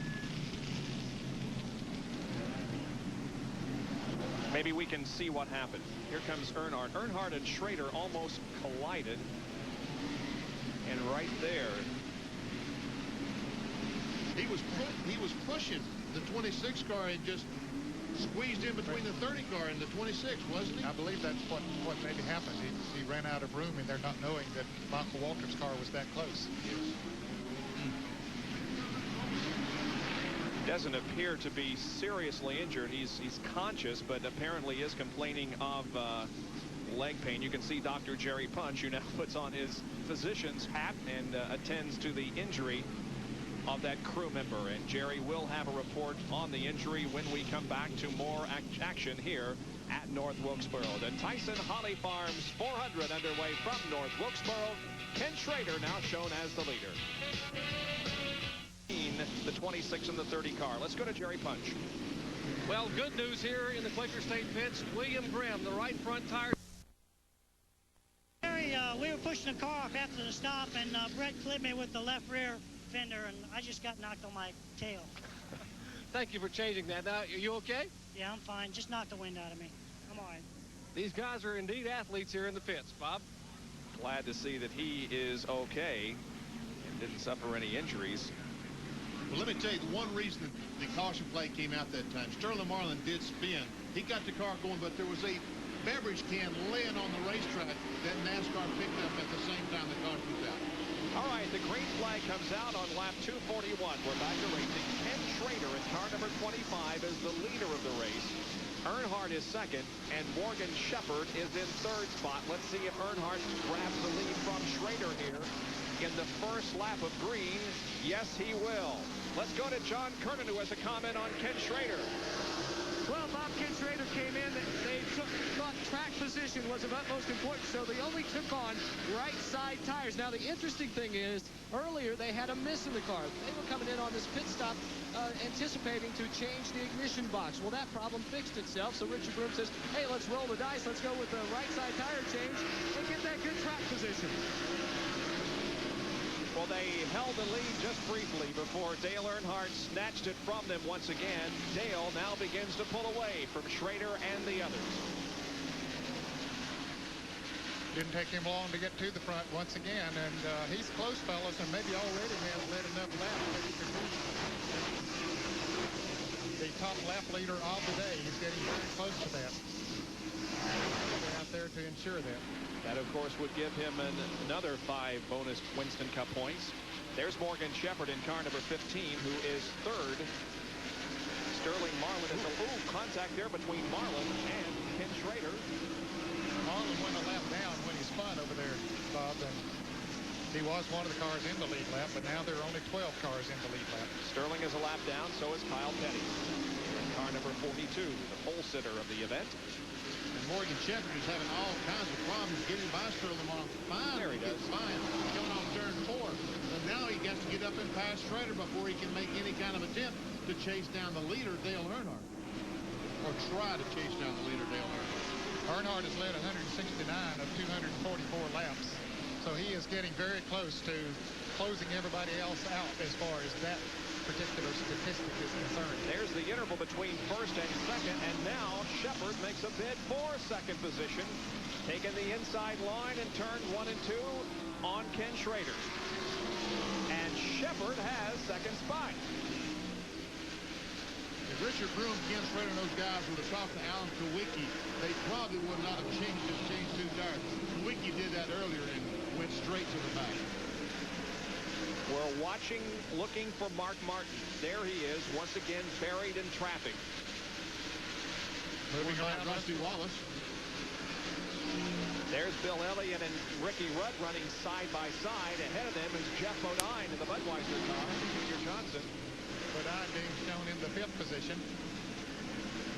Maybe we can see what happened. Here comes Earnhardt. Earnhardt and Schrader almost collided. And right there, he was pushing the 26 car and just squeezed in between the 30 car and the 26, wasn't he? I believe that's what maybe happened. He ran out of room in there, not knowing that Michael Waltrip's car was that close. Yes. doesn't appear to be seriously injured. He's conscious, but apparently is complaining of leg pain. You can see Dr. Jerry Punch, who now puts on his physician's hat and attends to the injury of that crew member. And Jerry will have a report on the injury when we come back to more action here at North Wilkesboro. The Tyson Holly Farms 400 underway from North Wilkesboro. Ken Schrader now shown as the leader. The 26 and the 30 car. Let's go to Jerry Punch. Well, good news here in the Quaker State pits. William Grimm, the right front tire. Jerry, we were pushing the car off after the stop, and Brett clipped me with the left rear fender, and I just got knocked on my tail. Thank you for changing that. Now, are you okay? Yeah, I'm fine. Just knocked the wind out of me. I'm all right. These guys are indeed athletes here in the pits, Bob. Glad to see that he is okay and didn't suffer any injuries. Well, let me tell you, the one reason that the caution flag came out that time, Sterling Marlin did spin. He got the car going, but there was a beverage can laying on the racetrack that NASCAR picked up at the same time the caution was out. All right, the green flag comes out on lap 241. We're back to racing. Ken Schrader in car number 25 is the leader of the race. Earnhardt is second, and Morgan Shepherd is in third spot. Let's see if Earnhardt grabs the lead from Schrader here in the first lap of green. Yes, he will. Let's go to John Kernan, who has a comment on Ken Schrader. Well, Bob, Ken Schrader came in. They thought track position was of utmost importance, so they only took on right side tires. Now, the interesting thing is, earlier they had a miss in the car. They were coming in on this pit stop anticipating to change the ignition box. Well, that problem fixed itself, so Richard Broom says, hey, let's roll the dice. Let's go with the right side tire change and get that good track position. Well, they held the lead just briefly before Dale Earnhardt snatched it from them once again. Dale now begins to pull away from Schrader and the others. Didn't take him long to get to the front once again, and he's close, fellas, and maybe already has led enough laps that he could be the top lap leader of the day. He's getting very close to that. They're out there to ensure that. That, of course, would give him another 5 bonus Winston Cup points. There's Morgan Shepherd in car number 15, who is third. Sterling Marlin is contact there between Marlin and Ken Schrader. Marlin went a lap down when he spun over there, Bob, and he was one of the cars in the lead lap, but now there are only 12 cars in the lead lap. Sterling is a lap down, so is Kyle Petty. In car number 42, the pole sitter of the event. And Morgan Shepherd is having all kinds of problems getting by Sterling Marlin. There he does. Fine. Coming off turn 4. And now he gets to get up and pass Schrader before he can make any kind of attempt to chase down the leader, Dale Earnhardt. or try to chase down the leader, Dale Earnhardt. Earnhardt has led 169 of 244 laps. So he is getting very close to closing everybody else out as far as that particular statistic is concerned. There's the interval between first and second, and now Shepard makes a bid for second position, taking the inside line in turns 1 and 2 on Ken Schrader. And Shepard has second spot. If Richard Broom, Ken Schrader, and those guys would have talked to Alan Kowicki, they probably would not have changed 2 tires. Kowicki did that earlier and went straight to the back. We're watching, looking for Mark Martin. There he is, once again buried in traffic. Moving around Rusty Wallace. There's Bill Elliott and Ricky Rudd running side by side. Ahead of them is Jeff Bodine in the Budweiser car, Junior Johnson. Bodine being shown in the 5th position.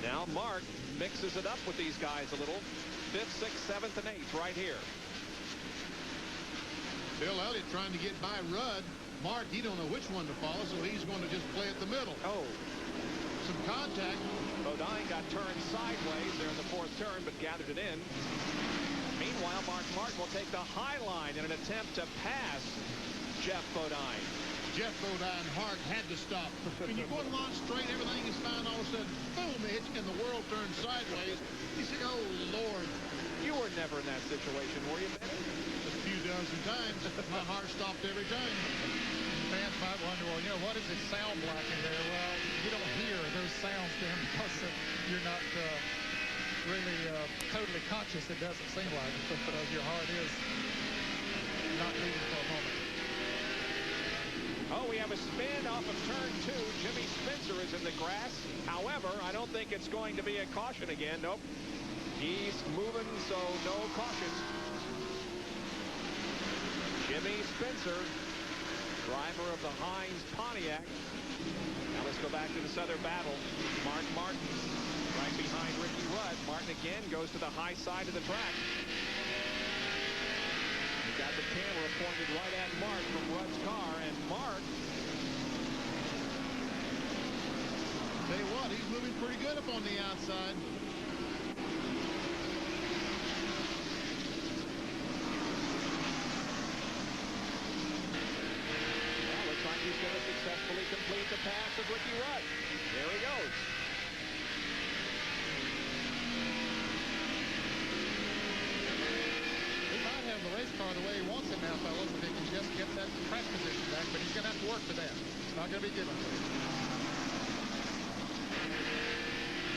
Now Mark mixes it up with these guys a little. 5th, 6th, 7th, and 8th right here. Bill Elliott trying to get by Rudd. Mark, he don't know which one to follow, so he's going to just play at the middle. Oh. Some contact. Bodine got turned sideways there in the 4th turn, but gathered it in. Meanwhile, Mark Martin will take the high line in an attempt to pass Jeff Bodine. Jeff Bodine hard had to stop. When you're going along straight, everything is fine. All of a sudden, boom, the hitch and the world turns sideways. You say, oh, Lord. You were never in that situation, were you, Benny? A few dozen times. My heart stopped every time. Fans might wonder, well, you know, what does it sound like in there? Well, you don't hear those sounds, Dan, because you're not really totally conscious. It doesn't seem like it, because your heart is not beating for a moment. Oh, we have a spin off of turn 2. Jimmy Spencer is in the grass. However, I don't think it's going to be a caution again. Nope. He's moving, so no cautions. Jimmy Spencer, driver of the Heinz Pontiac. Now let's go back to the Southern battle. Mark Martin right behind Ricky Rudd. Martin again goes to the high side of the track. We got the camera pointed right at Mark from Rudd's car, and Mark. Tell you what, he's moving pretty good up on the outside. He's going to successfully complete the pass of Ricky Rudd. There he goes. He might have the race car the way he wants it now, fellas, if he can just get that track position back, but he's going to have to work for that. It's not going to be given to him.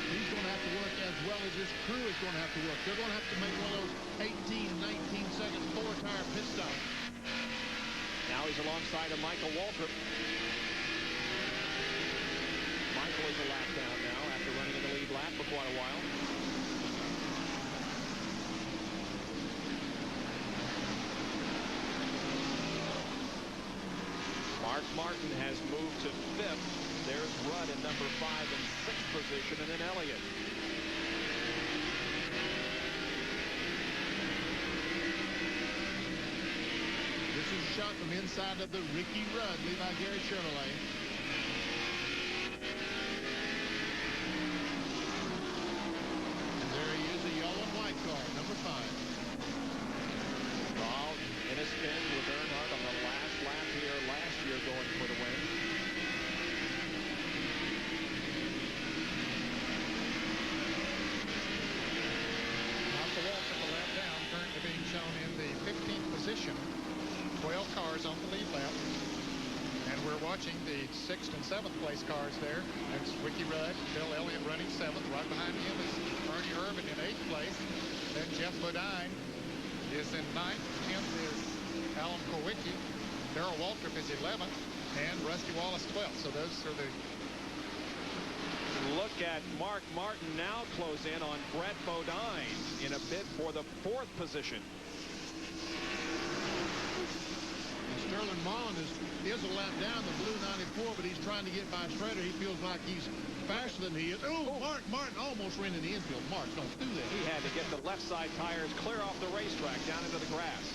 He's going to have to work as well as his crew is going to have to work. They're going to have to make one of those 18, 19-second four-tire pit stops. Now he's alongside of Michael Waltrip. Michael is a lap down now after running in the lead lap for quite a while. Mark Martin has moved to 5th. There's Rudd in number 5 and 6th position, and then Elliott. This is a shot from inside of the Ricky Rudd, lead by Gary Chevrolet. And there he is, a yellow and white car, number 5. All in a spin with Earnhardt on the last lap here last year going for the win. Michael Waltrip a lap down, currently being shown in the 15th position. 12 cars on the lead lap. And we're watching the 6th and 7th place cars there. That's Ricky Rudd, Bill Elliott running 7th. Right behind him is Ernie Irvin in 8th place. Then Jeff Bodine is in 9th. 10th is Alan Kowicki. Darrell Waltrip is 11th. And Rusty Wallace 12th. So those are the... Look at Mark Martin now close in on Brett Bodine in a bid for the 4th position. Sterling Marlin is a lap down the blue 94, but he's trying to get by Schrader. He feels like he's faster than he is. Oh, Mark Martin almost ran in the infield. Mark, don't do that. He had to get the left side tires clear off the racetrack down into the grass.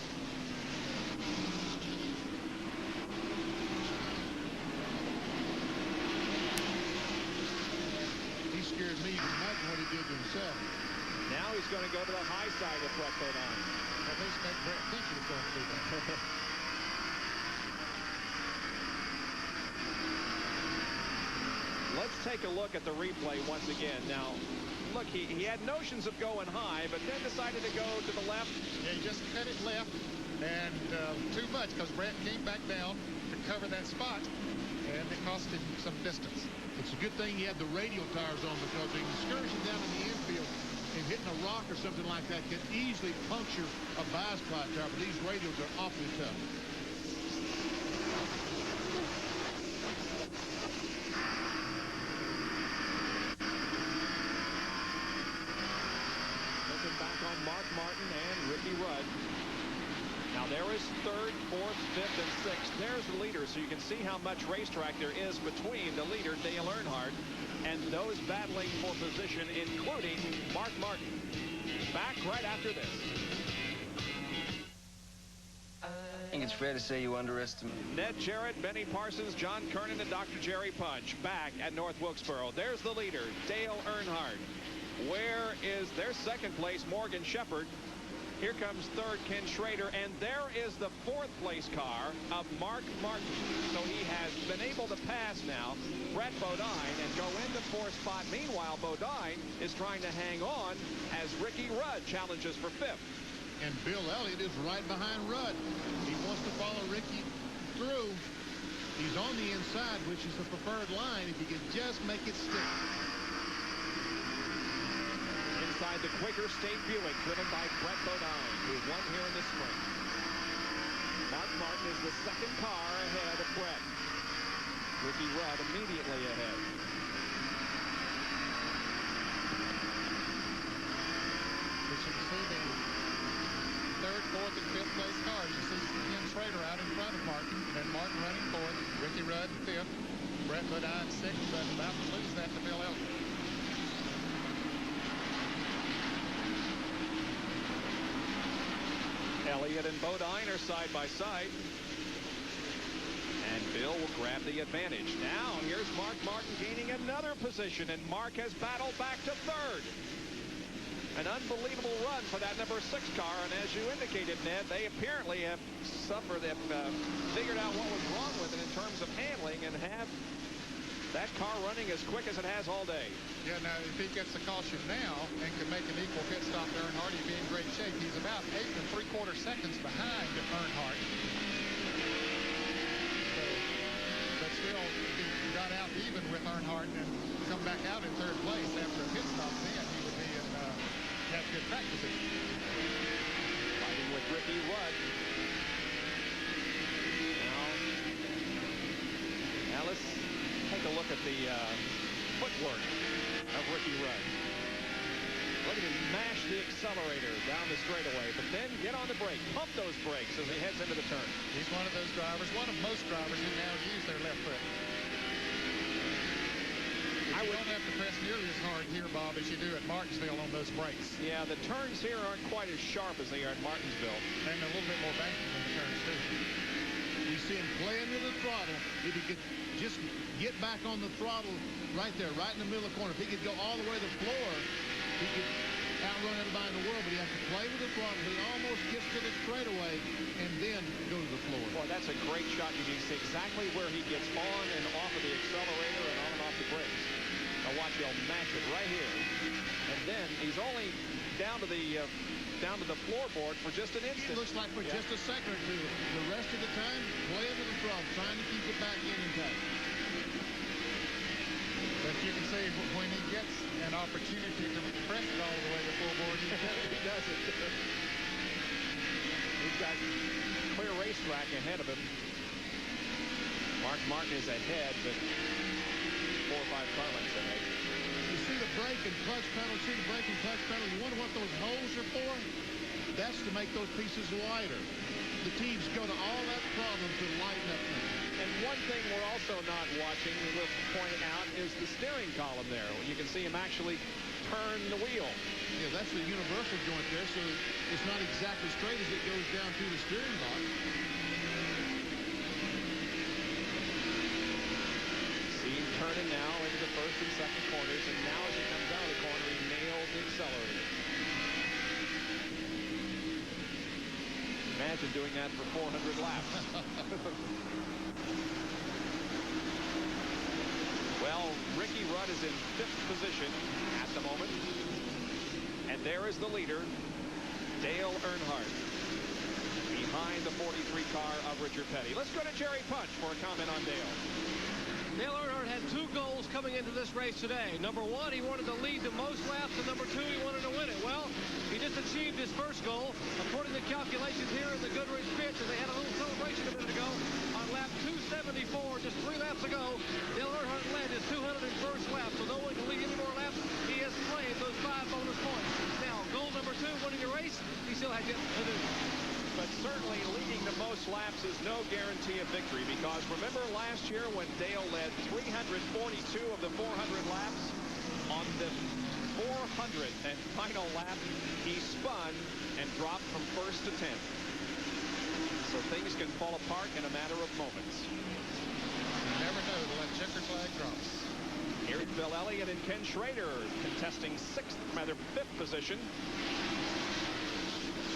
He scared me even he did to himself. Now he's going to go to the high side with Brett Bodine. At least make Brett think he was going to do that. Let's take a look at the replay once again. Now, look, he had notions of going high, but then decided to go to the left. Yeah, he just cut it left, and too much, because Brett came back down to cover that spot, and it cost him some distance. It's a good thing he had the radial tires on, because an excursion down in the infield and hitting a rock or something like that could easily puncture a bias-ply tire, but these radials are awfully tough. Looking back on Mark Martin and Ricky Rudd. Now there is third, fourth, fifth, and sixth. There's the leader, so you can see how much racetrack there is between the leader, Dale Earnhardt, and those battling for position, including Mark Martin. Back right after this. I think it's fair to say you underestimate. Ned Jarrett, Benny Parsons, John Kernan, and Dr. Jerry Punch back at North Wilkesboro. There's the leader, Dale Earnhardt. Where is their second place, Morgan Shepherd? Here comes third, Ken Schrader, and there is the fourth place car of Mark Martin. So he has been able to pass now Brett Bodine and go into fourth spot. Meanwhile, Bodine is trying to hang on as Ricky Rudd challenges for fifth. And Bill Elliott is right behind Rudd. He wants to follow Ricky through. He's on the inside, which is the preferred line if he could just make it stick. Inside the Quaker State Buick, driven by Brett Bodine, who won here in the spring. Mark Martin is the second car ahead of Brett. Ricky Rudd immediately ahead. As you can see, the third, fourth, and fifth place cars. You see Ken Schrader out in front of Martin, and Martin running fourth, Ricky Rudd fifth, Brett Bodine sixth, but about to lose that to Bill Elliott. Elliott and Bodine are side by side. And Bill will grab the advantage. Now, here's Mark Martin gaining another position, and Mark has battled back to third. An unbelievable run for that number 6 car, and as you indicated, Ned, they apparently have figured out what was wrong with it in terms of handling, and have that car running as quick as it has all day. Yeah, now if he gets the caution now and can make an equal pit stop to Earnhardt, he'd be in great shape. He's about 8 3/4 seconds behind Earnhardt. So, but still, if he got out even with Earnhardt and come back out in third place after a pit stop, then he would be in have good track position. Fighting with Ricky Rudd. Now let's take a look at the footwork of Ricky Rudd. Look at him mash the accelerator down the straightaway, but then get on the brake, pump those brakes as he heads into the turn. He's one of those drivers, one of most drivers who now use their left foot. You don't have to press nearly as hard here, Bob, as you do at Martinsville on those brakes. Yeah, the turns here aren't quite as sharp as they are at Martinsville. And a little bit more banking in the turns, too. We see him playing with the throttle. If he could just get back on the throttle right there, right in the middle of the corner. If he could go all the way to the floor, he could outrun everybody in the world, but he has to play with the throttle. He almost gets to the straightaway and then go to the floor. Boy, that's a great shot. You can see exactly where he gets on and off of the accelerator and on and off the brakes. Now watch, he'll mash it right here. And then he's only down to the floorboard for just an instant. It looks like for just a second or two. The rest of the time, playing with the throttle, trying to keep it back in tight. But you can see when he gets an opportunity to press it all the way to the floorboard, he does it. He's got clear racetrack ahead of him. Mark Martin is ahead, but 4 or 5 car lengths ahead. You see the brake and clutch pedal, see the brake and clutch pedal. You wonder what those holes are for? That's to make those pieces lighter. The teams go to all that problem to lighten up things. And one thing we're also not watching, we'll point out, is the steering column there. You can see him actually turn the wheel. Yeah, that's the universal joint there, so it's not exactly straight as it goes down through the steering box. See him turning now into the first and second corners, and now as he comes out of the corner, he accelerated. Imagine doing that for 400 laps. Well, Ricky Rudd is in 5th position at the moment. And there is the leader, Dale Earnhardt, behind the 43 car of Richard Petty. Let's go to Jerry Punch for a comment on Dale. Dale Earnhardt had 2 goals coming into this race today. Number 1, he wanted to lead the most laps, and number 2, he wanted to win it. Well, he just achieved his first goal. According to calculations here in the Goodrich pit, and they had a little celebration a minute ago on lap 274, just 3 laps ago. Dale Earnhardt led his 201st lap, so no one can lead any more laps. He has claimed those 5 bonus points. Now, goal number 2, winning the race, he still has yet to do. But certainly leading the most laps is no guarantee of victory, because remember last year when Dale led 342 of the 400 laps, on the 400th and final lap, he spun and dropped from 1st to 10th. So things can fall apart in a matter of moments. You never know till that checker flag drops. Here's Bill Elliott and Ken Schrader contesting 5th position.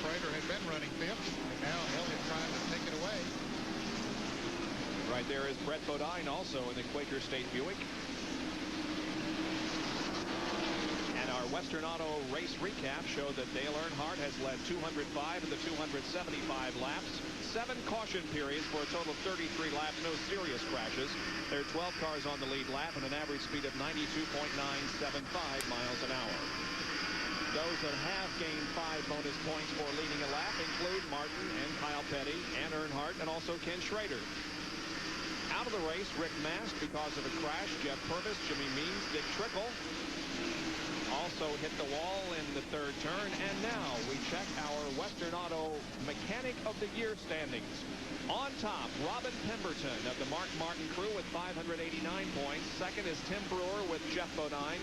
Schrader had been running 5th, and now Elliott trying to take it away. Right there is Brett Bodine, also in the Quaker State Buick. And our Western Auto race recap showed that Dale Earnhardt has led 205 of the 275 laps. 7 caution periods for a total of 33 laps, no serious crashes. There are 12 cars on the lead lap and an average speed of 92.975 miles an hour. Those that have gained 5 bonus points for leading a lap include Martin and Kyle Petty and Earnhardt and also Ken Schrader. Out of the race, Rick Mast because of a crash, Jeff Purvis, Jimmy Means, Dick Trickle also hit the wall in the 3rd turn. And now we check our Western Auto Mechanic of the Year standings. On top, Robin Pemberton of the Mark Martin crew with 589 points. Second is Tim Brewer with Jeff Bodine.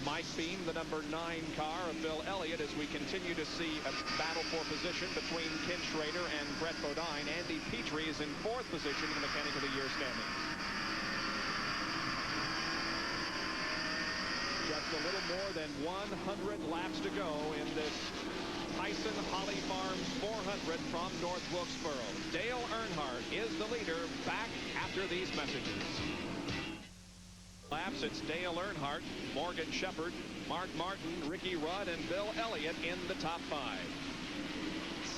Mike Beam, the number 9 car of Bill Elliott, as we continue to see a battle for position between Ken Schrader and Brett Bodine. Andy Petrie is in 4th position in the Mechanic of the Year standings. Just a little more than 100 laps to go in this Tyson Holly Farms 400 from North Wilkesboro. Dale Earnhardt is the leader, back after these messages. Laps, it's Dale Earnhardt, Morgan Shepherd, Mark Martin, Ricky Rudd, and Bill Elliott in the top 5.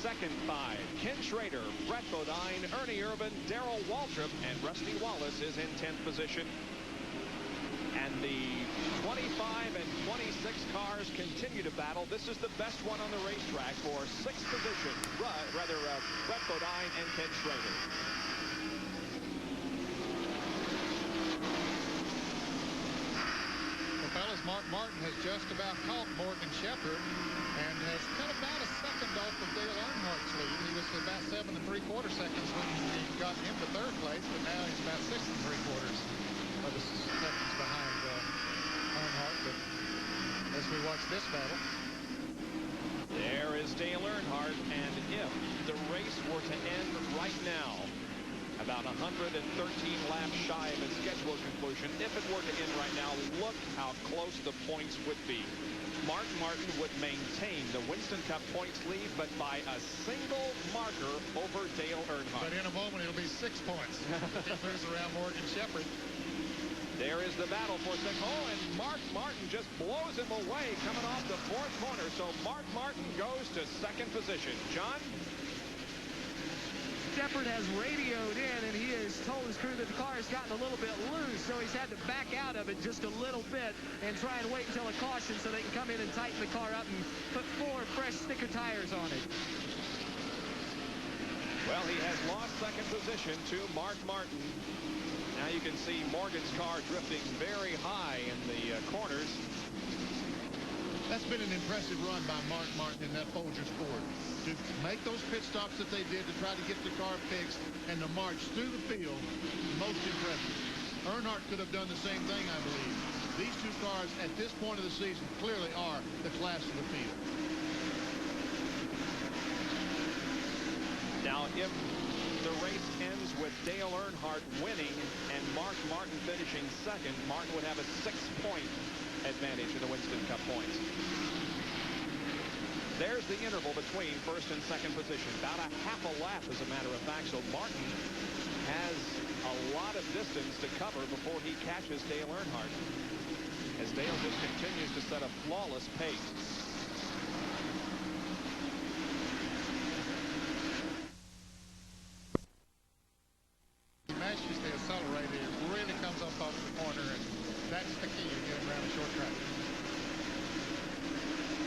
Second 5, Ken Schrader, Brett Bodine, Ernie Irvin, Darrell Waltrip, and Rusty Wallace is in 10th position. And the 25 and 26 cars continue to battle. This is the best one on the racetrack for 6th position. Brett Bodine and Ken Schrader. Fellas, Mark Martin has just about caught Morgan Shepherd and has cut about a second off of Dale Earnhardt's lead. He was about 7 3/4 seconds when he got into 3rd place, but now he's about 6 3/4 of the seconds behind Earnhardt. But as we watch this battle, there is Dale Earnhardt, and if the race were to end right now, about 113 laps shy of its scheduled conclusion. If it were to end right now, look how close the points would be. Mark Martin would maintain the Winston Cup points lead, but by a single marker over Dale Earnhardt. But in a moment, it'll be 6 points. He moves around Morgan Shepherd. There is the battle for 6. Oh, and Mark Martin just blows him away coming off the 4th corner. So Mark Martin goes to 2nd position. John? Shepherd has radioed in, and he has told his crew that the car has gotten a little bit loose, so he's had to back out of it just a little bit and try and wait until a caution so they can come in and tighten the car up and put 4 fresh sticker tires on it. Well, he has lost 2nd position to Mark Martin. Now you can see Morgan's car drifting very high in the corners. That's been an impressive run by Mark Martin in that Folgers Ford. To make those pit stops that they did to try to get the car fixed and to march through the field, most impressive. Earnhardt could have done the same thing, I believe. These 2 cars at this point of the season clearly are the class of the field. Now, if the race ends with Dale Earnhardt winning and Mark Martin finishing 2nd, Martin would have a 6-point advantage in the Winston Cup points. There's the interval between first and second position. About a half a lap, as a matter of fact. So Martin has a lot of distance to cover before he catches Dale Earnhardt, as Dale just continues to set a flawless pace. He matches the accelerator. It really comes up off the corner, and that's the key to getting around a short track.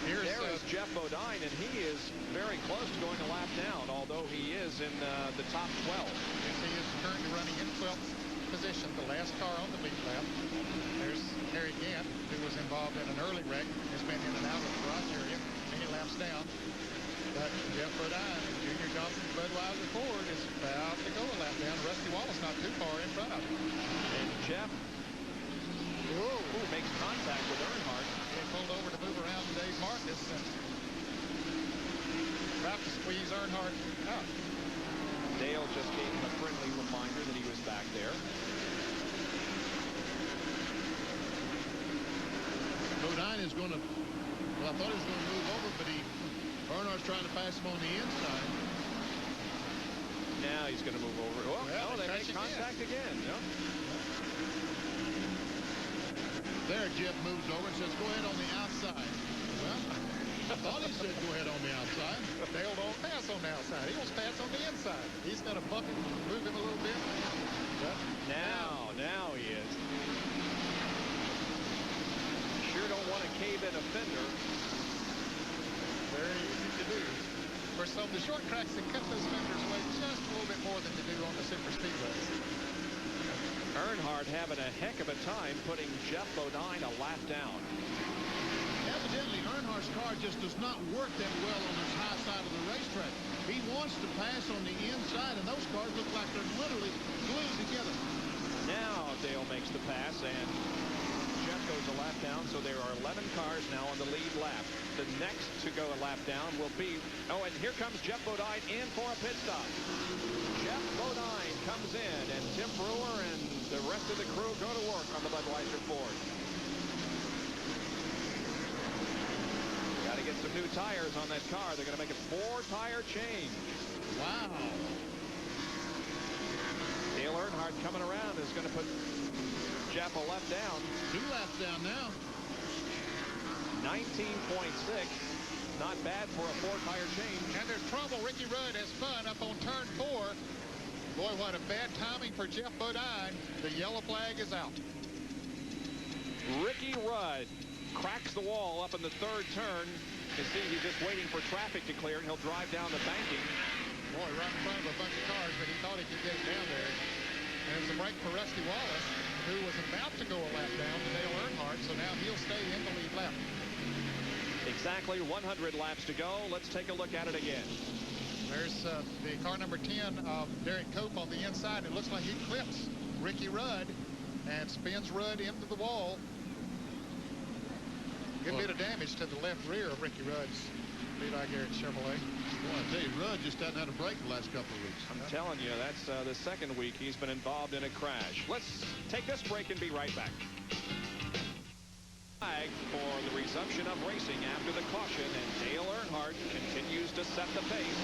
There is Jeff Bodine, and he is very close to going a lap down, although he is in the top 12. Yes, he is currently running in 12th position, the last car on the lead lap. There's Harry Gant, who was involved in an early wreck, has been in and out of the garage area, many laps down. But Jeff Bodine and Junior Johnson Budweiser Ford is about to go a lap down. Rusty Wallace not too far in front of him. And Jeff makes contact with Earnhardt. He pulled over to move around Dave Marcus and about to squeeze Earnhardt out. Dale just gave him a friendly reminder that he was back there. Bodine is going to, well, I thought he was going to move over, but Earnhardt's trying to pass him on the inside. Now he's going to move over. Oh, well, they make contact again. Yep. There, Jeff moves over and says, go ahead on the outside. Well, I thought he said go ahead on the outside. Dale don't pass on the outside. He wants to pass on the inside. He's going to buck him, move him a little bit. But now he is. Sure don't want to cave in a fender. Very easy to do. For some of the short tracks, they cut those fenders away just a little bit more than they do on the super speedways. Earnhardt having a heck of a time putting Jeff Bodine a lap down. Evidently, Earnhardt's car just does not work that well on this high side of the racetrack. He wants to pass on the inside, and those cars look like they're literally glued together. Now Dale makes the pass, and Jeff goes a lap down, so there are 11 cars now on the lead lap. The next to go a lap down will be, and here comes Jeff Bodine in for a pit stop. Jeff Bodine comes in, and Tim Brewer and the rest of the crew go to work on the Budweiser Ford. Got to get some new tires on that car. They're going to make a 4-tire change. Wow. Dale Earnhardt coming around is going to put Jeff a lap down. 2 laps down now. 19.6. Not bad for a 4-tire change. And there's trouble. Ricky Rudd has spun up on turn 4. Boy, what a bad timing for Jeff Bodine. The yellow flag is out. Ricky Rudd cracks the wall up in the 3rd turn. You see, he's just waiting for traffic to clear, and he'll drive down the banking. Boy, right in front of a bunch of cars, but he thought he could get it down there. And it's a break for Rusty Wallace, who was about to go a lap down to Dale Earnhardt, so now he'll stay in the lead lap. Exactly 100 laps to go. Let's take a look at it again. There's the car number 10 of Derek Cope on the inside. It looks like he clips Ricky Rudd and spins Rudd into the wall. Good bit of damage to the left rear of Ricky Rudd's Levi Garrett Chevrolet. Boy, I tell you, Rudd just hasn't had a break the last couple of weeks. I'm telling you, that's the 2nd week he's been involved in a crash. Let's take this break and be right back. Flag for the resumption of racing after the caution, and Dale Earnhardt continues to set the pace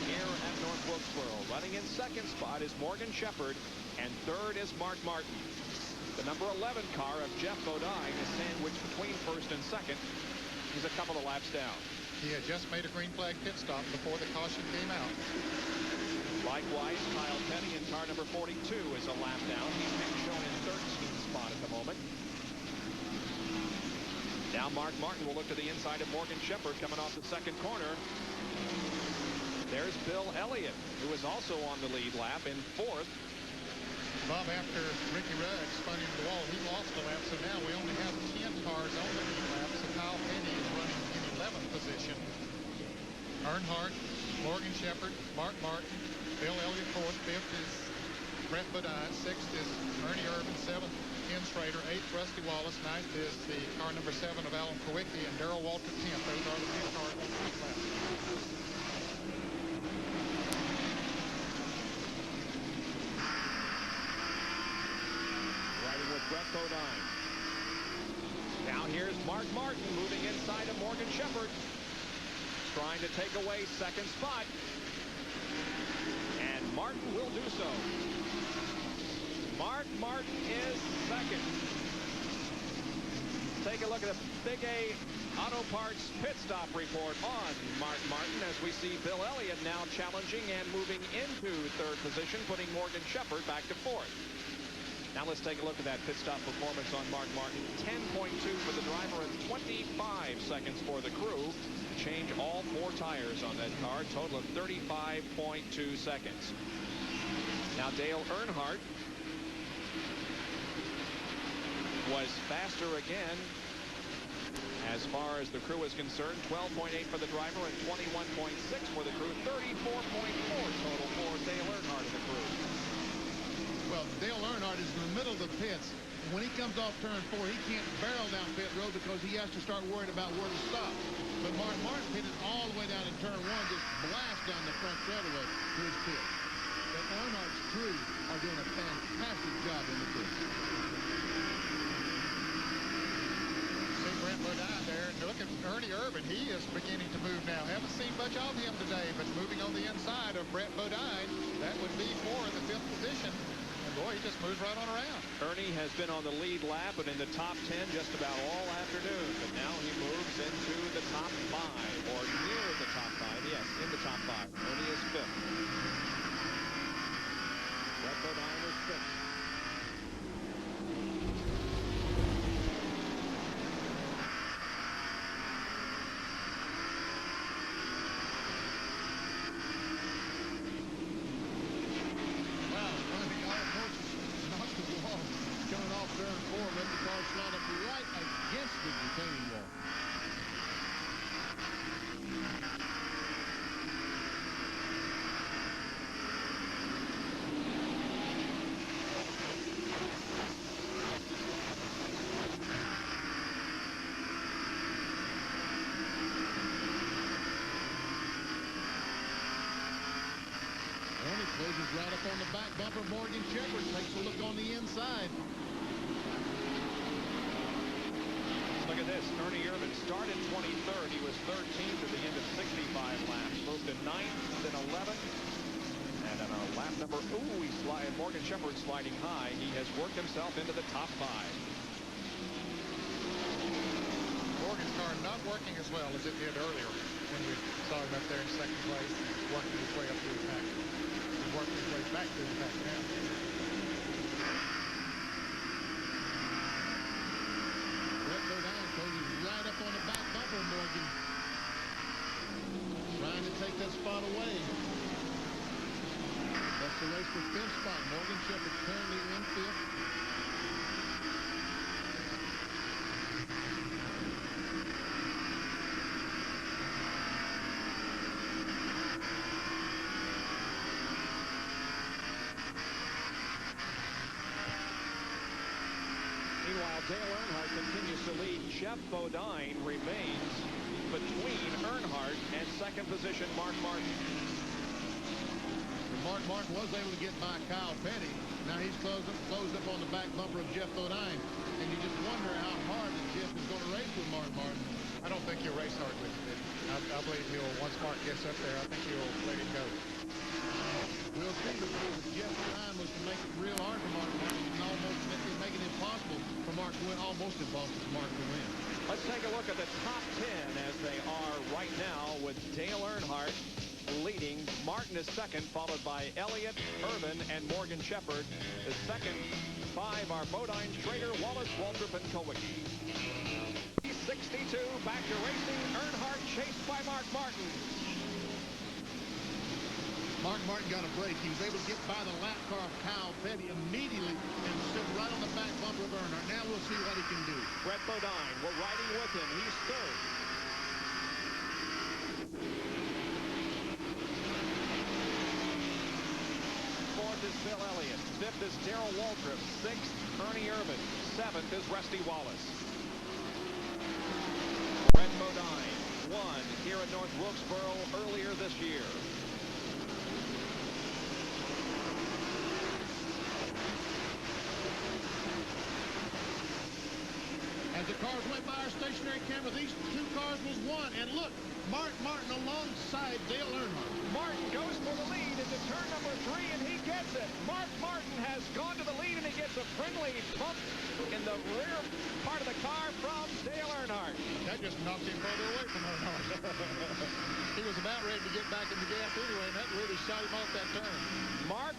here at North Wilkesboro. Running in 2nd spot is Morgan Shepherd, and 3rd is Mark Martin. The number 11 car of Jeff Bodine is sandwiched between 1st and 2nd. He's a couple of laps down. He had just made a green flag pit stop before the caution came out. Likewise, Kyle Petty in car number 42 is a lap down. He's being shown in 13th spot at the moment. Now Mark Martin will look to the inside of Morgan Shepherd coming off the 2nd corner. There's Bill Elliott, who is also on the lead lap in 4th. Bob, after Ricky Rudd spun into the wall, he lost the lap, so now we only have 10 cars on the lead lap, so Kyle Petty is running in 11th position. Earnhardt, Morgan Shepherd, Mark Martin, Bill Elliott 4th, 5th is Brett Bodine, 6th is Ernie Irvin, 7th Ken Schrader, 8th Rusty Wallace, 9th is the car number 7 of Alan Kowicki, and Darrell Walter 10th. Those are the 10 cars on the lead lap. Riding with Brett Bodine. Now here's Mark Martin moving inside of Morgan Shepherd, trying to take away second spot. And Martin will do so. Mark Martin is second. Take a look at the Big A Auto Parts pit stop report on Mark Martin as we see Bill Elliott now challenging and moving into third position, putting Morgan Shepherd back to fourth. Now let's take a look at that pit stop performance on Mark Martin. 10.2 for the driver and 25 seconds for the crew. Change all 4 tires on that car, total of 35.2 seconds. Now Dale Earnhardt was faster again as far as the crew is concerned. 12.8 for the driver and 21.6 for the crew. 34.4 total for Dale Earnhardt and the crew. Well, Dale Earnhardt is in the middle of the pits. When he comes off turn 4, he can't barrel down pit road because he has to start worrying about where to stop. But Mark Martin pitted all the way down in turn 1, just blast down the front straightaway to his pit. But Earnhardt's crew are doing a fantastic job in the pit. See Brent Bodine there. And look at Ernie Irvin. He is beginning to move now. Haven't seen much of him today, but moving on the inside of Brent Bodine. That would be for the 5th position. And boy, he just moves right on around. Ernie has been on the lead lap and in the top 10 just about all afternoon. But now he moves into the top 5, or near the top 5. Yes, in the top 5. Ernie is 5th. Brett Bodine is 6th. Closes right up on the back bumper. Morgan Shepherd takes a look on the inside. Look at this. Ernie Irvin started 23rd. He was 13th at the end of 65 laps. Moved to 9th, then 11th. And on our lap number, Morgan Shepherd sliding high. He has worked himself into the top 5. Morgan's car not working as well as it did earlier when we saw him up there in second place, working his way up to the pack. He's working his way back to the pack now. Brett Bodine closes right up on the back bumper, Morgan. Trying to take that spot away. That's the race for 5th spot. Morgan Shepherd currently in 5th. Dale Earnhardt continues to lead. Jeff Bodine remains between Earnhardt and second position Mark Martin. And Mark Martin was able to get by Kyle Petty. Now he's closed up on the back bumper of Jeff Bodine. And you just wonder how hard Jeff is going to race with Mark Martin. I don't think he'll race hard with him. I believe he'll, once Mark gets up there, I think he'll let him go. We'll see, but Jeff's time was to make it real hard for Mark Martin and almost make it impossible for Mark to win, almost impossible for Mark to win. Let's take a look at the top 10 as they are right now with Dale Earnhardt leading. Martin is second, followed by Elliott, Irvin, and Morgan Shepherd. The second 5 are Bodine, Schrader, Wallace, Waltrip, and Kowicki. 62 back to racing. Earnhardt chased by Mark Martin. Mark Martin got a break. He was able to get by the lap car of Kyle Petty immediately and sit right on the back bumper of Earnhardt. Now we'll see what he can do. Brett Bodine, we're riding with him. He's third. Fourth is Bill Elliott. Fifth is Darrell Waltrip. Sixth, Ernie Irvin. Seventh is Rusty Wallace. Brett Bodine won here at North Wilkesboro earlier this year. As the Cars went by our stationary camera. These two cars was one. And look, Martin alongside Dale Earnhardt. Martin goes for the lead into turn number 3, and he gets it. Martin has gone to the lead, and he gets a friendly bump in the rear part of the car from Dale Earnhardt. That just knocked him further away from Earnhardt. He was about ready to get back in the gas anyway, and that really shot him off that turn.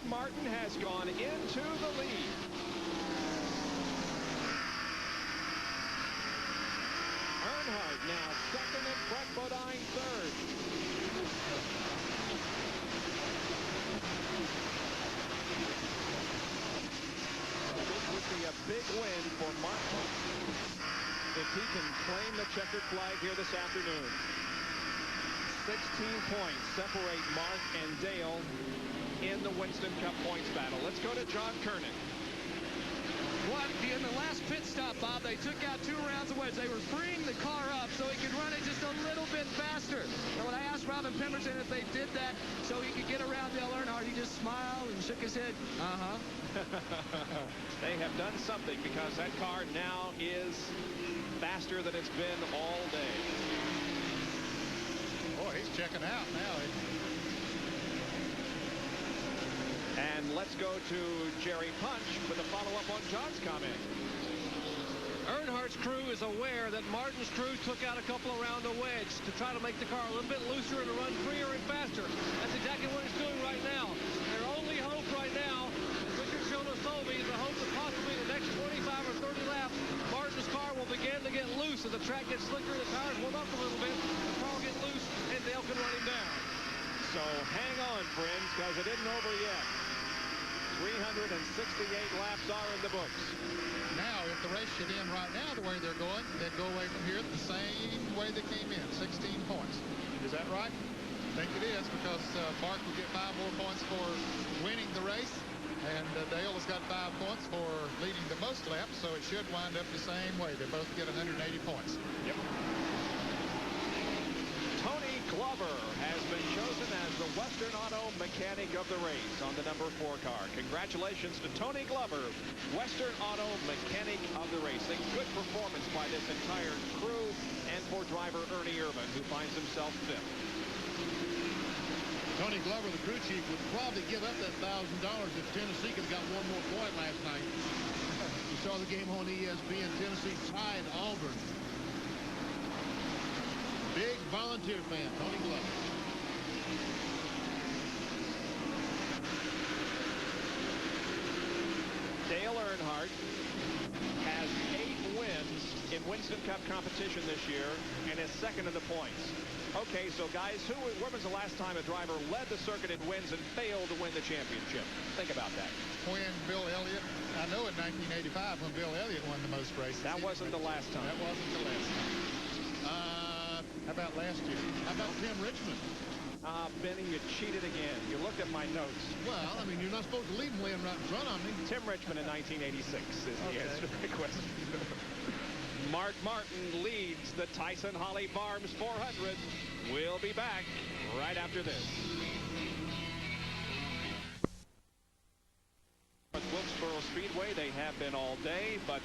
Martin has gone into the lead. Earnhardt now second and Brett Bodine third. This would be a big win for Martin if he can claim the checkered flag here this afternoon. 16 points separate Mark and Dale in the Winston Cup points battle. Let's go to John Kernan. In the last pit stop, Bob, they took out 2 rounds of wedge. They were freeing the car up so he could run it just a little bit faster. And when I asked Robin Pemberton if they did that so he could get around Dale Earnhardt, he just smiled and shook his head. Uh-huh. They have done something because that car now is faster than it's been all day. Boy, he's checking out now. And let's go to Jerry Punch with a follow-up on John's comment. Earnhardt's crew is aware that Martin's crew took out a couple around the wedge to try to make the car a little bit looser and to run freer and faster. That's exactly what he's doing right now. Their only hope right now, as Richard Jonas told me, is the hope that possibly the next 25 or 30 laps, Martin's car will begin to get loose as the track gets slicker, the tires warm up a little bit, the car will get loose, and Dale can run him down. So hang on, friends, because it isn't over yet. 368 laps are in the books. Now, if the race should end right now the way they're going, they'd go away from here the same way they came in, 16 points. Is that right? I think it is, because Mark will get 5 more points for winning the race, and Dale has got 5 points for leading the most laps, so it should wind up the same way. They both get 180 points. Yep. Tony Glover has been chosen as the Western Auto Mechanic of the race on the number 4 car. Congratulations to Tony Glover, Western Auto Mechanic of the race. A good performance by this entire crew and for driver Ernie Irvan, who finds himself 5th. Tony Glover, the crew chief, would probably give up that $1,000 if Tennessee could have got one more point last night. You saw the game on ESPN. Tennessee tied Auburn. Big volunteer fan, Tony Glover. Dale Earnhardt has 8 wins in Winston Cup competition this year and is second in the points. Okay, so guys, when was the last time a driver led the circuit in wins and failed to win the championship? Think about that. When Bill Elliott, I know in 1985 when Bill Elliott won the most races. That wasn't the last time. That wasn't the last time. How about last year? How about Tim Richmond? Benny, you cheated again. You looked at my notes. Well, I mean, you're not supposed to leave him laying right in front of me. Tim Richmond in 1986 is the answer to the question. Mark Martin leads the Tyson Holly Farms 400. We'll be back right after this. At Wilkesboro Speedway, they have been all day, but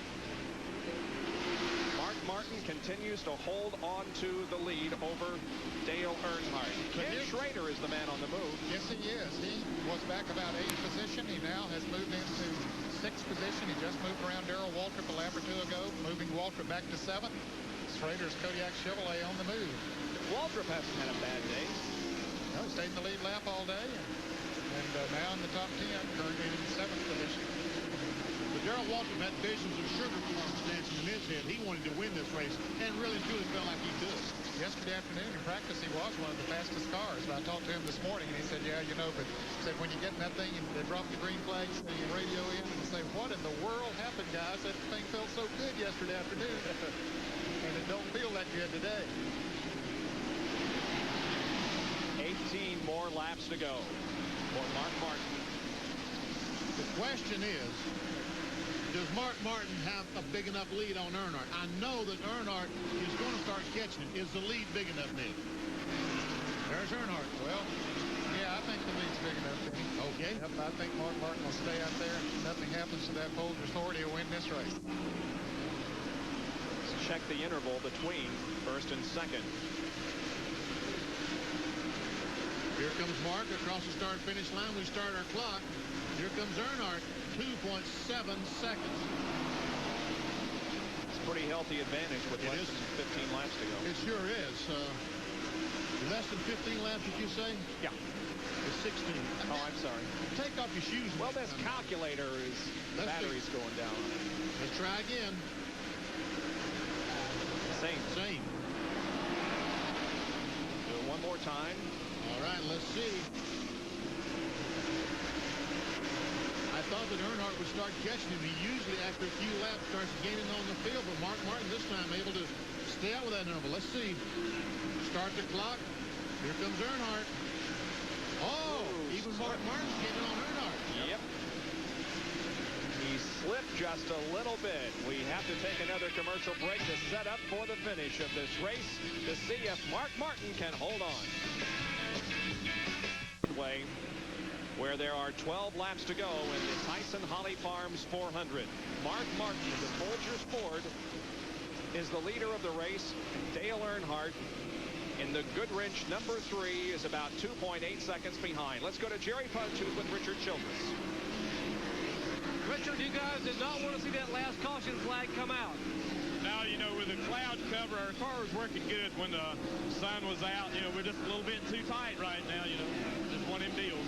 Mark Martin continues to hold on to the lead over Dale Earnhardt. Ken Schrader is the man on the move. Yes, he is. He was back about 8th position. He now has moved into 6th position. He just moved around Darrell Waltrip a lap or 2 ago, moving Waltrip back to 7th. Schrader's Kodiak Chevrolet on the move. Waltrip hasn't had a bad day. No, he stayed in the lead lap all day, and now in the top 10, currently in 7th position. But Darrell Waltrip had visions of sugar plums dancing in his head. He wanted to win this race, and really truly felt like he could. Yesterday afternoon in practice, he was one of the fastest cars. I talked to him this morning, and he said, yeah, you know, but he said, when you get in that thing and they drop the green flags and you radio in and say, what in the world happened, guys? That thing felt so good yesterday afternoon. And it don't feel that good today. 18 more laps to go for Mark Martin. The question is, does Mark Martin have a big enough lead on Earnhardt? I know that Earnhardt is going to start catching it. Is the lead big enough, Nick? There's Earnhardt. Well, yeah, I think the lead's big enough. Okay. Yep, I think Mark Martin will stay out there. Nothing happens to that Folgers 40 will win this race. check the interval between first and second. Here comes Mark across the start-finish line. We start our clock. Here comes Earnhardt, 2.7 seconds. It's a pretty healthy advantage with less than 15 laps to go. It sure is. Less than 15 laps, did you say? Yeah. It's 16. Oh, I'm sorry. Take off your shoes. Well, this calculator is, the battery's going down. Let's try again. Same. Do it one more time. All right, let's see. I thought that Earnhardt would start catching him. He usually, after a few laps, starts gaining on the field, but Mark Martin this time able to stay out with that number. Let's see. Start the clock. Here comes Earnhardt. Oh, even Mark Martin's getting on Earnhardt. Yep. He slipped just a little bit. We have to take another commercial break to set up for the finish of this race to see if Mark Martin can hold on. Way where there are 12 laps to go in the Tyson Holly Farms 400. Mark Martin, the Folgers Ford, is the leader of the race. Dale Earnhardt in the Goodrich number 3 is about 2.8 seconds behind. Let's go to Jerry Punchuk with Richard Childress. Richard, you guys did not want to see that last caution flag come out. Now, you know, with the cloud cover, our car was working good when the sun was out. You know, we're just a little bit too tight right now, you know, just one of them deals.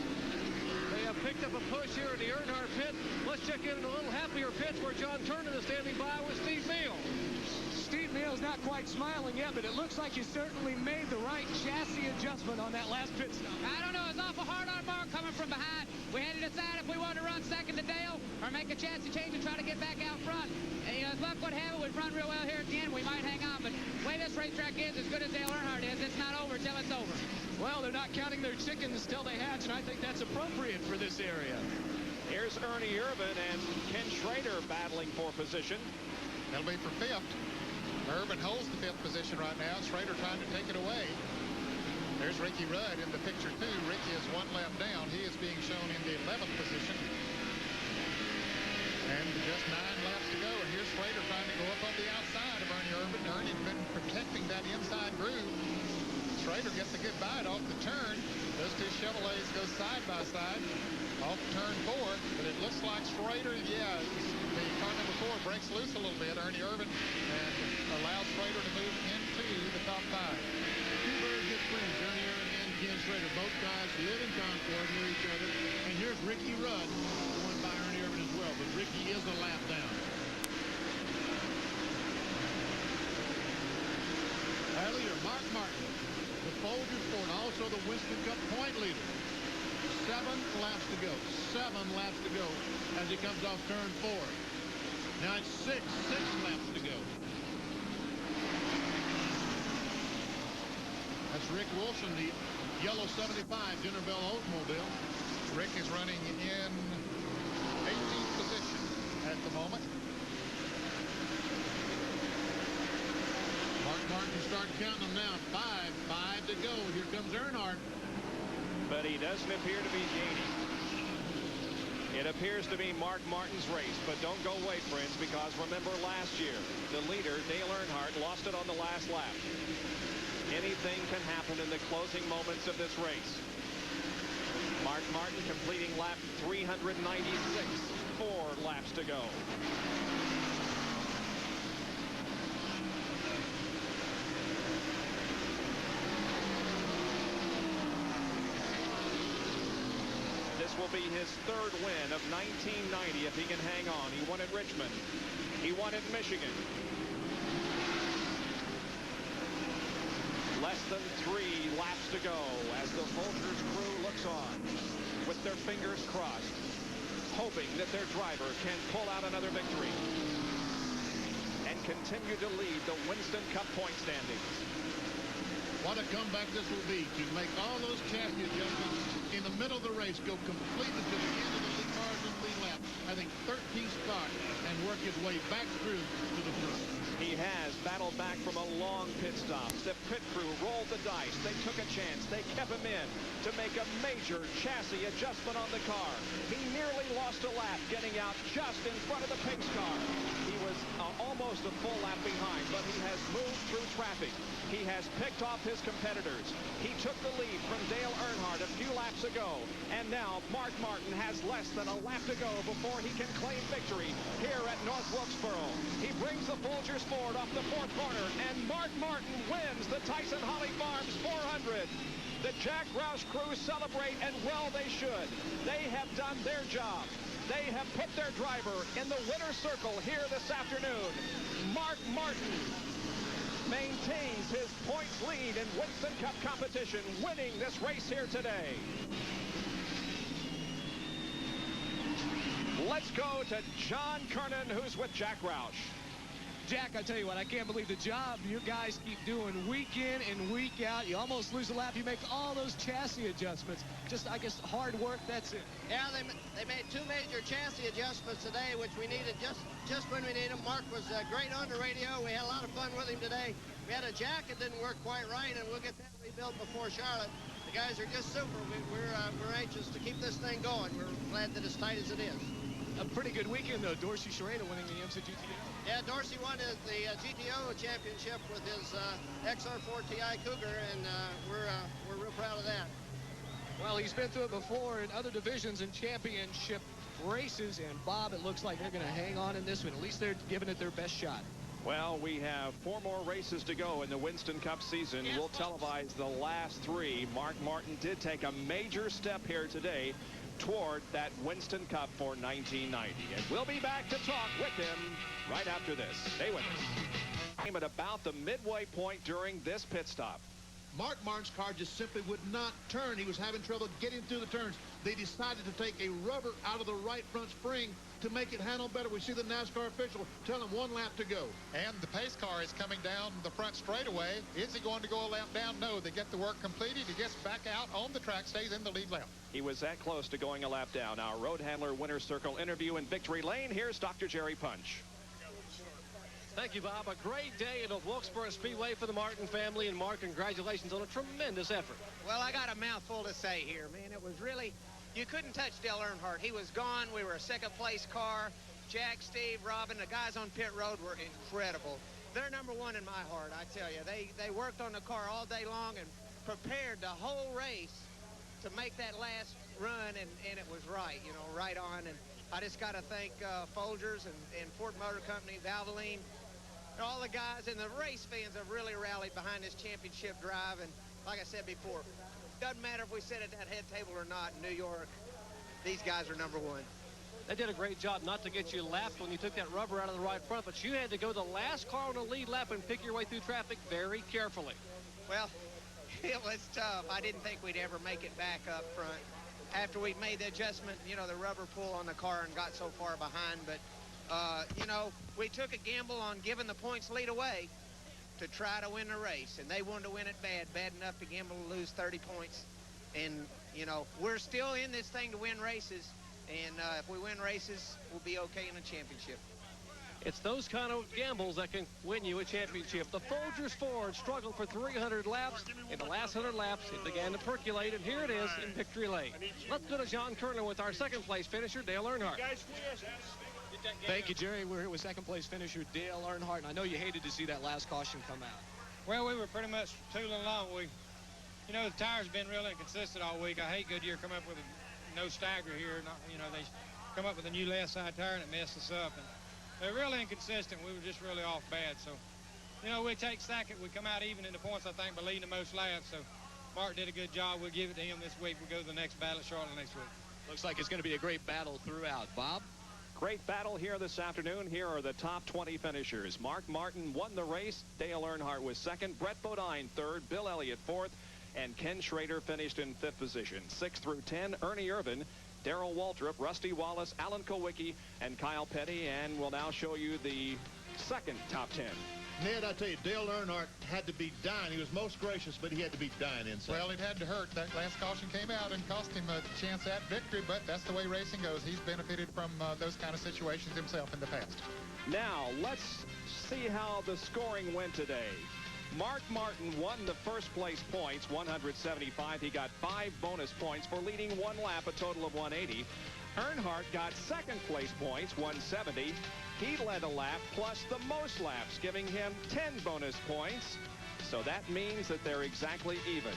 They have picked up a push here in the Earnhardt pit. Let's check in a little happier pitch where John Turner is standing by with Steve Neal. Steve Neal's not quite smiling yet, but it looks like you certainly made the right chassis adjustment on that last pit stop. I don't know. It's awful hard on Mark coming from behind. We had to decide if we wanted to run second to Dale or make a chassis change and try to get back out front. And, you know, as luck would have it, we've run real well here at the end. We might hang on, but the way this racetrack is, as good as Dale Earnhardt is, it's not over till it's over. Well, they're not counting their chickens till they hatch, and I think that's appropriate for this area. Here's Ernie Irvin and Ken Schrader battling for position. That'll be for 5th. Irvin holds the 5th position right now. Schrader trying to take it away. There's Ricky Rudd in the picture too. Ricky is 1 lap down. He is being shown in the 11th position. And just 9 laps to go. And here's Schrader trying to go up on the outside of Ernie Irvin. Ernie's been protecting that inside groove. Schrader gets a good bite off the turn. Those two Chevrolets go side by side off turn 4. But it looks like Schrader, the car number 4 breaks loose a little bit, Ernie Irvin, and allows Schrader to move into the top 5. Two very good friends, Ernie Irvin and Ken Schrader. Both guys live in Concord near each other. And here's Ricky Rudd, going by Ernie Irvin as well. But Ricky is a lap down. Our leader, Mark Martin, the Folgers Ford, also the Winston Cup point leader. 7 laps to go. 7 laps to go as he comes off turn 4. Now it's 6 laps to go. That's Rick Wilson, the yellow 75 Dinner Bell Oldsmobile. Rick is running in 18th position at the moment. Mark Martin start counting them now. 5 to go. Here comes Earnhardt. But he doesn't appear to be gaining. It appears to be Mark Martin's race, but don't go away, friends, because remember last year, the leader, Dale Earnhardt, lost it on the last lap. Anything can happen in the closing moments of this race. Mark Martin completing lap 396, 4 laps to go. This will be his 3rd win of 1990 if he can hang on. He won at Richmond. He won at Michigan. Less than 3 laps to go as the Folgers crew looks on with their fingers crossed, hoping that their driver can pull out another victory and continue to lead the Winston Cup point standings. What a comeback this will be to make all those chassis adjustments in the middle of the race, go completely to the end of the lead cars and lead lap. I think 13 spots and work his way back through to the front. He has battled back from a long pit stop. The pit crew rolled the dice. They took a chance. They kept him in to make a major chassis adjustment on the car. He nearly lost a lap getting out just in front of the Pigs car. He was almost a full lap behind, but he has moved through traffic. He has picked off his competitors. He took the lead from Dale Earnhardt a few laps ago, and now Mark Martin has less than a lap to go before he can claim victory here at North Wilkesboro. He brings the Folgers Ford off the fourth corner, and Mark Martin wins the Tyson Holly Farms 400. The Jack Roush crew celebrate, and well they should. They have done their job. They have put their driver in the winner's circle here this afternoon. Mark Martin maintains his points lead in Winston Cup competition, winning this race here today. Let's go to John Kernan, who's with Jack Roush. Jack, I tell you what, I can't believe the job you guys keep doing week in and week out. You almost lose a lap. You make all those chassis adjustments. Just, I guess, hard work, that's it. Yeah, they made two major chassis adjustments today, which we needed just when we needed them. Mark was great on the radio. We had a lot of fun with him today. We had a jack that didn't work quite right, and we'll get that rebuilt before Charlotte. The guys are just super. We're anxious to keep this thing going. We're glad that it's tight as it is. A pretty good weekend, though. Dorsey Schrader winning the IMSA GTO. Yeah, Dorsey won the GTO championship with his XR4 TI Cougar, and we're real proud of that. Well, he's been through it before in other divisions and championship races, and Bob, it looks like they're going to hang on in this one. At least they're giving it their best shot. Well, we have 4 more races to go in the Winston Cup season. We'll televise the last 3. Mark Martin did take a major step here today toward that Winston Cup for 1990. And we'll be back to talk with him right after this. Stay with us. Came at about the midway point during this pit stop. Mark Martin's car just simply would not turn. He was having trouble getting through the turns. They decided to take a rubber out of the right front spring to make it handle better. We see the NASCAR official tell him 1 lap to go. And the pace car is coming down the front straightaway. Is he going to go a lap down? No, they get the work completed. He gets back out on the track, stays in the lead lap. He was that close to going a lap down. Our road handler winner's circle interview in Victory Lane. Here's Dr. Jerry Punch. Thank you, Bob. A great day at Wilkesboro Speedway for the Martin family. And Mark, congratulations on a tremendous effort. Well, I got a mouthful to say here, man. It was really, you couldn't touch Dale Earnhardt. He was gone. We were a second-place car. Jack, Steve, Robin, the guys on pit road were incredible. They're number 1 in my heart, I tell you. They worked on the car all day long and prepared the whole race to make that last run, and it was right, you know, right on. And I just got to thank Folgers and Ford Motor Company, Valvoline, all the guys, and the race fans have really rallied behind this championship drive. And like I said before, doesn't matter if we sit at that head table or not in New York, these guys are number 1. They did a great job not to get you lapped when you took that rubber out of the right front, but you had to go the last car on the lead lap and pick your way through traffic very carefully. Well, it was tough. I didn't think we'd ever make it back up front. After we made the adjustment, you know, the rubber pull on the car and got so far behind. But, you know, we took a gamble on giving the points lead away to try to win the race. And they wanted to win it bad enough to gamble to lose 30 points. And, you know, we're still in this thing to win races. And if we win races, we'll be okay in the championship. It's those kind of gambles that can win you a championship. The Folgers Ford struggled for 300 laps. In the last 100 laps, it began to percolate, and here it is in Victory Lane. Let's go to John Kernan with our second-place finisher, Dale Earnhardt. Thank you, Jerry. We're here with second-place finisher Dale Earnhardt, and I know you hated to see that last caution come out. Well, we were pretty much tooling along. You know, the tires have been real inconsistent all week. I hate Goodyear come up with no stagger here. You know, they come up with a new left side tire, and it messed us up. And they're really inconsistent. We were just really off bad. So, you know, we take second. We come out even in the points, I think, by leading the most laps. So, Mark did a good job. We'll give it to him this week. We'll go to the next battle at Charlotte next week. Looks like it's going to be a great battle throughout. Bob? Great battle here this afternoon. Here are the top 20 finishers. Mark Martin won the race. Dale Earnhardt was second. Brett Bodine third. Bill Elliott fourth. And Ken Schrader finished in fifth position. 6 through 10, Ernie Irvin, Darrell Waltrip, Rusty Wallace, Alan Kowicki, and Kyle Petty. And we'll now show you the second top 10. Ned, I tell you, Dale Earnhardt had to be dying. He was most gracious, but he had to be dying inside. Well, it had to hurt. That last caution came out and cost him a chance at victory, but that's the way racing goes. He's benefited from those kind of situations himself in the past. Now, let's see how the scoring went today. Mark Martin won the first place points, 175. He got 5 bonus points for leading 1 lap, a total of 180. Earnhardt got second place points, 170. He led a lap plus the most laps, giving him 10 bonus points. So that means that they're exactly even.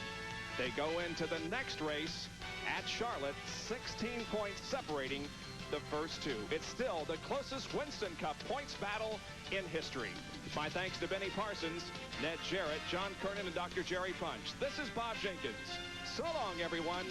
They go into the next race at Charlotte, 16 points separating the first two. It's still the closest Winston Cup points battle in history. My thanks to Benny Parsons, Ned Jarrett, John Kernan, and Dr. Jerry Punch. This is Bob Jenkins. So long, everyone.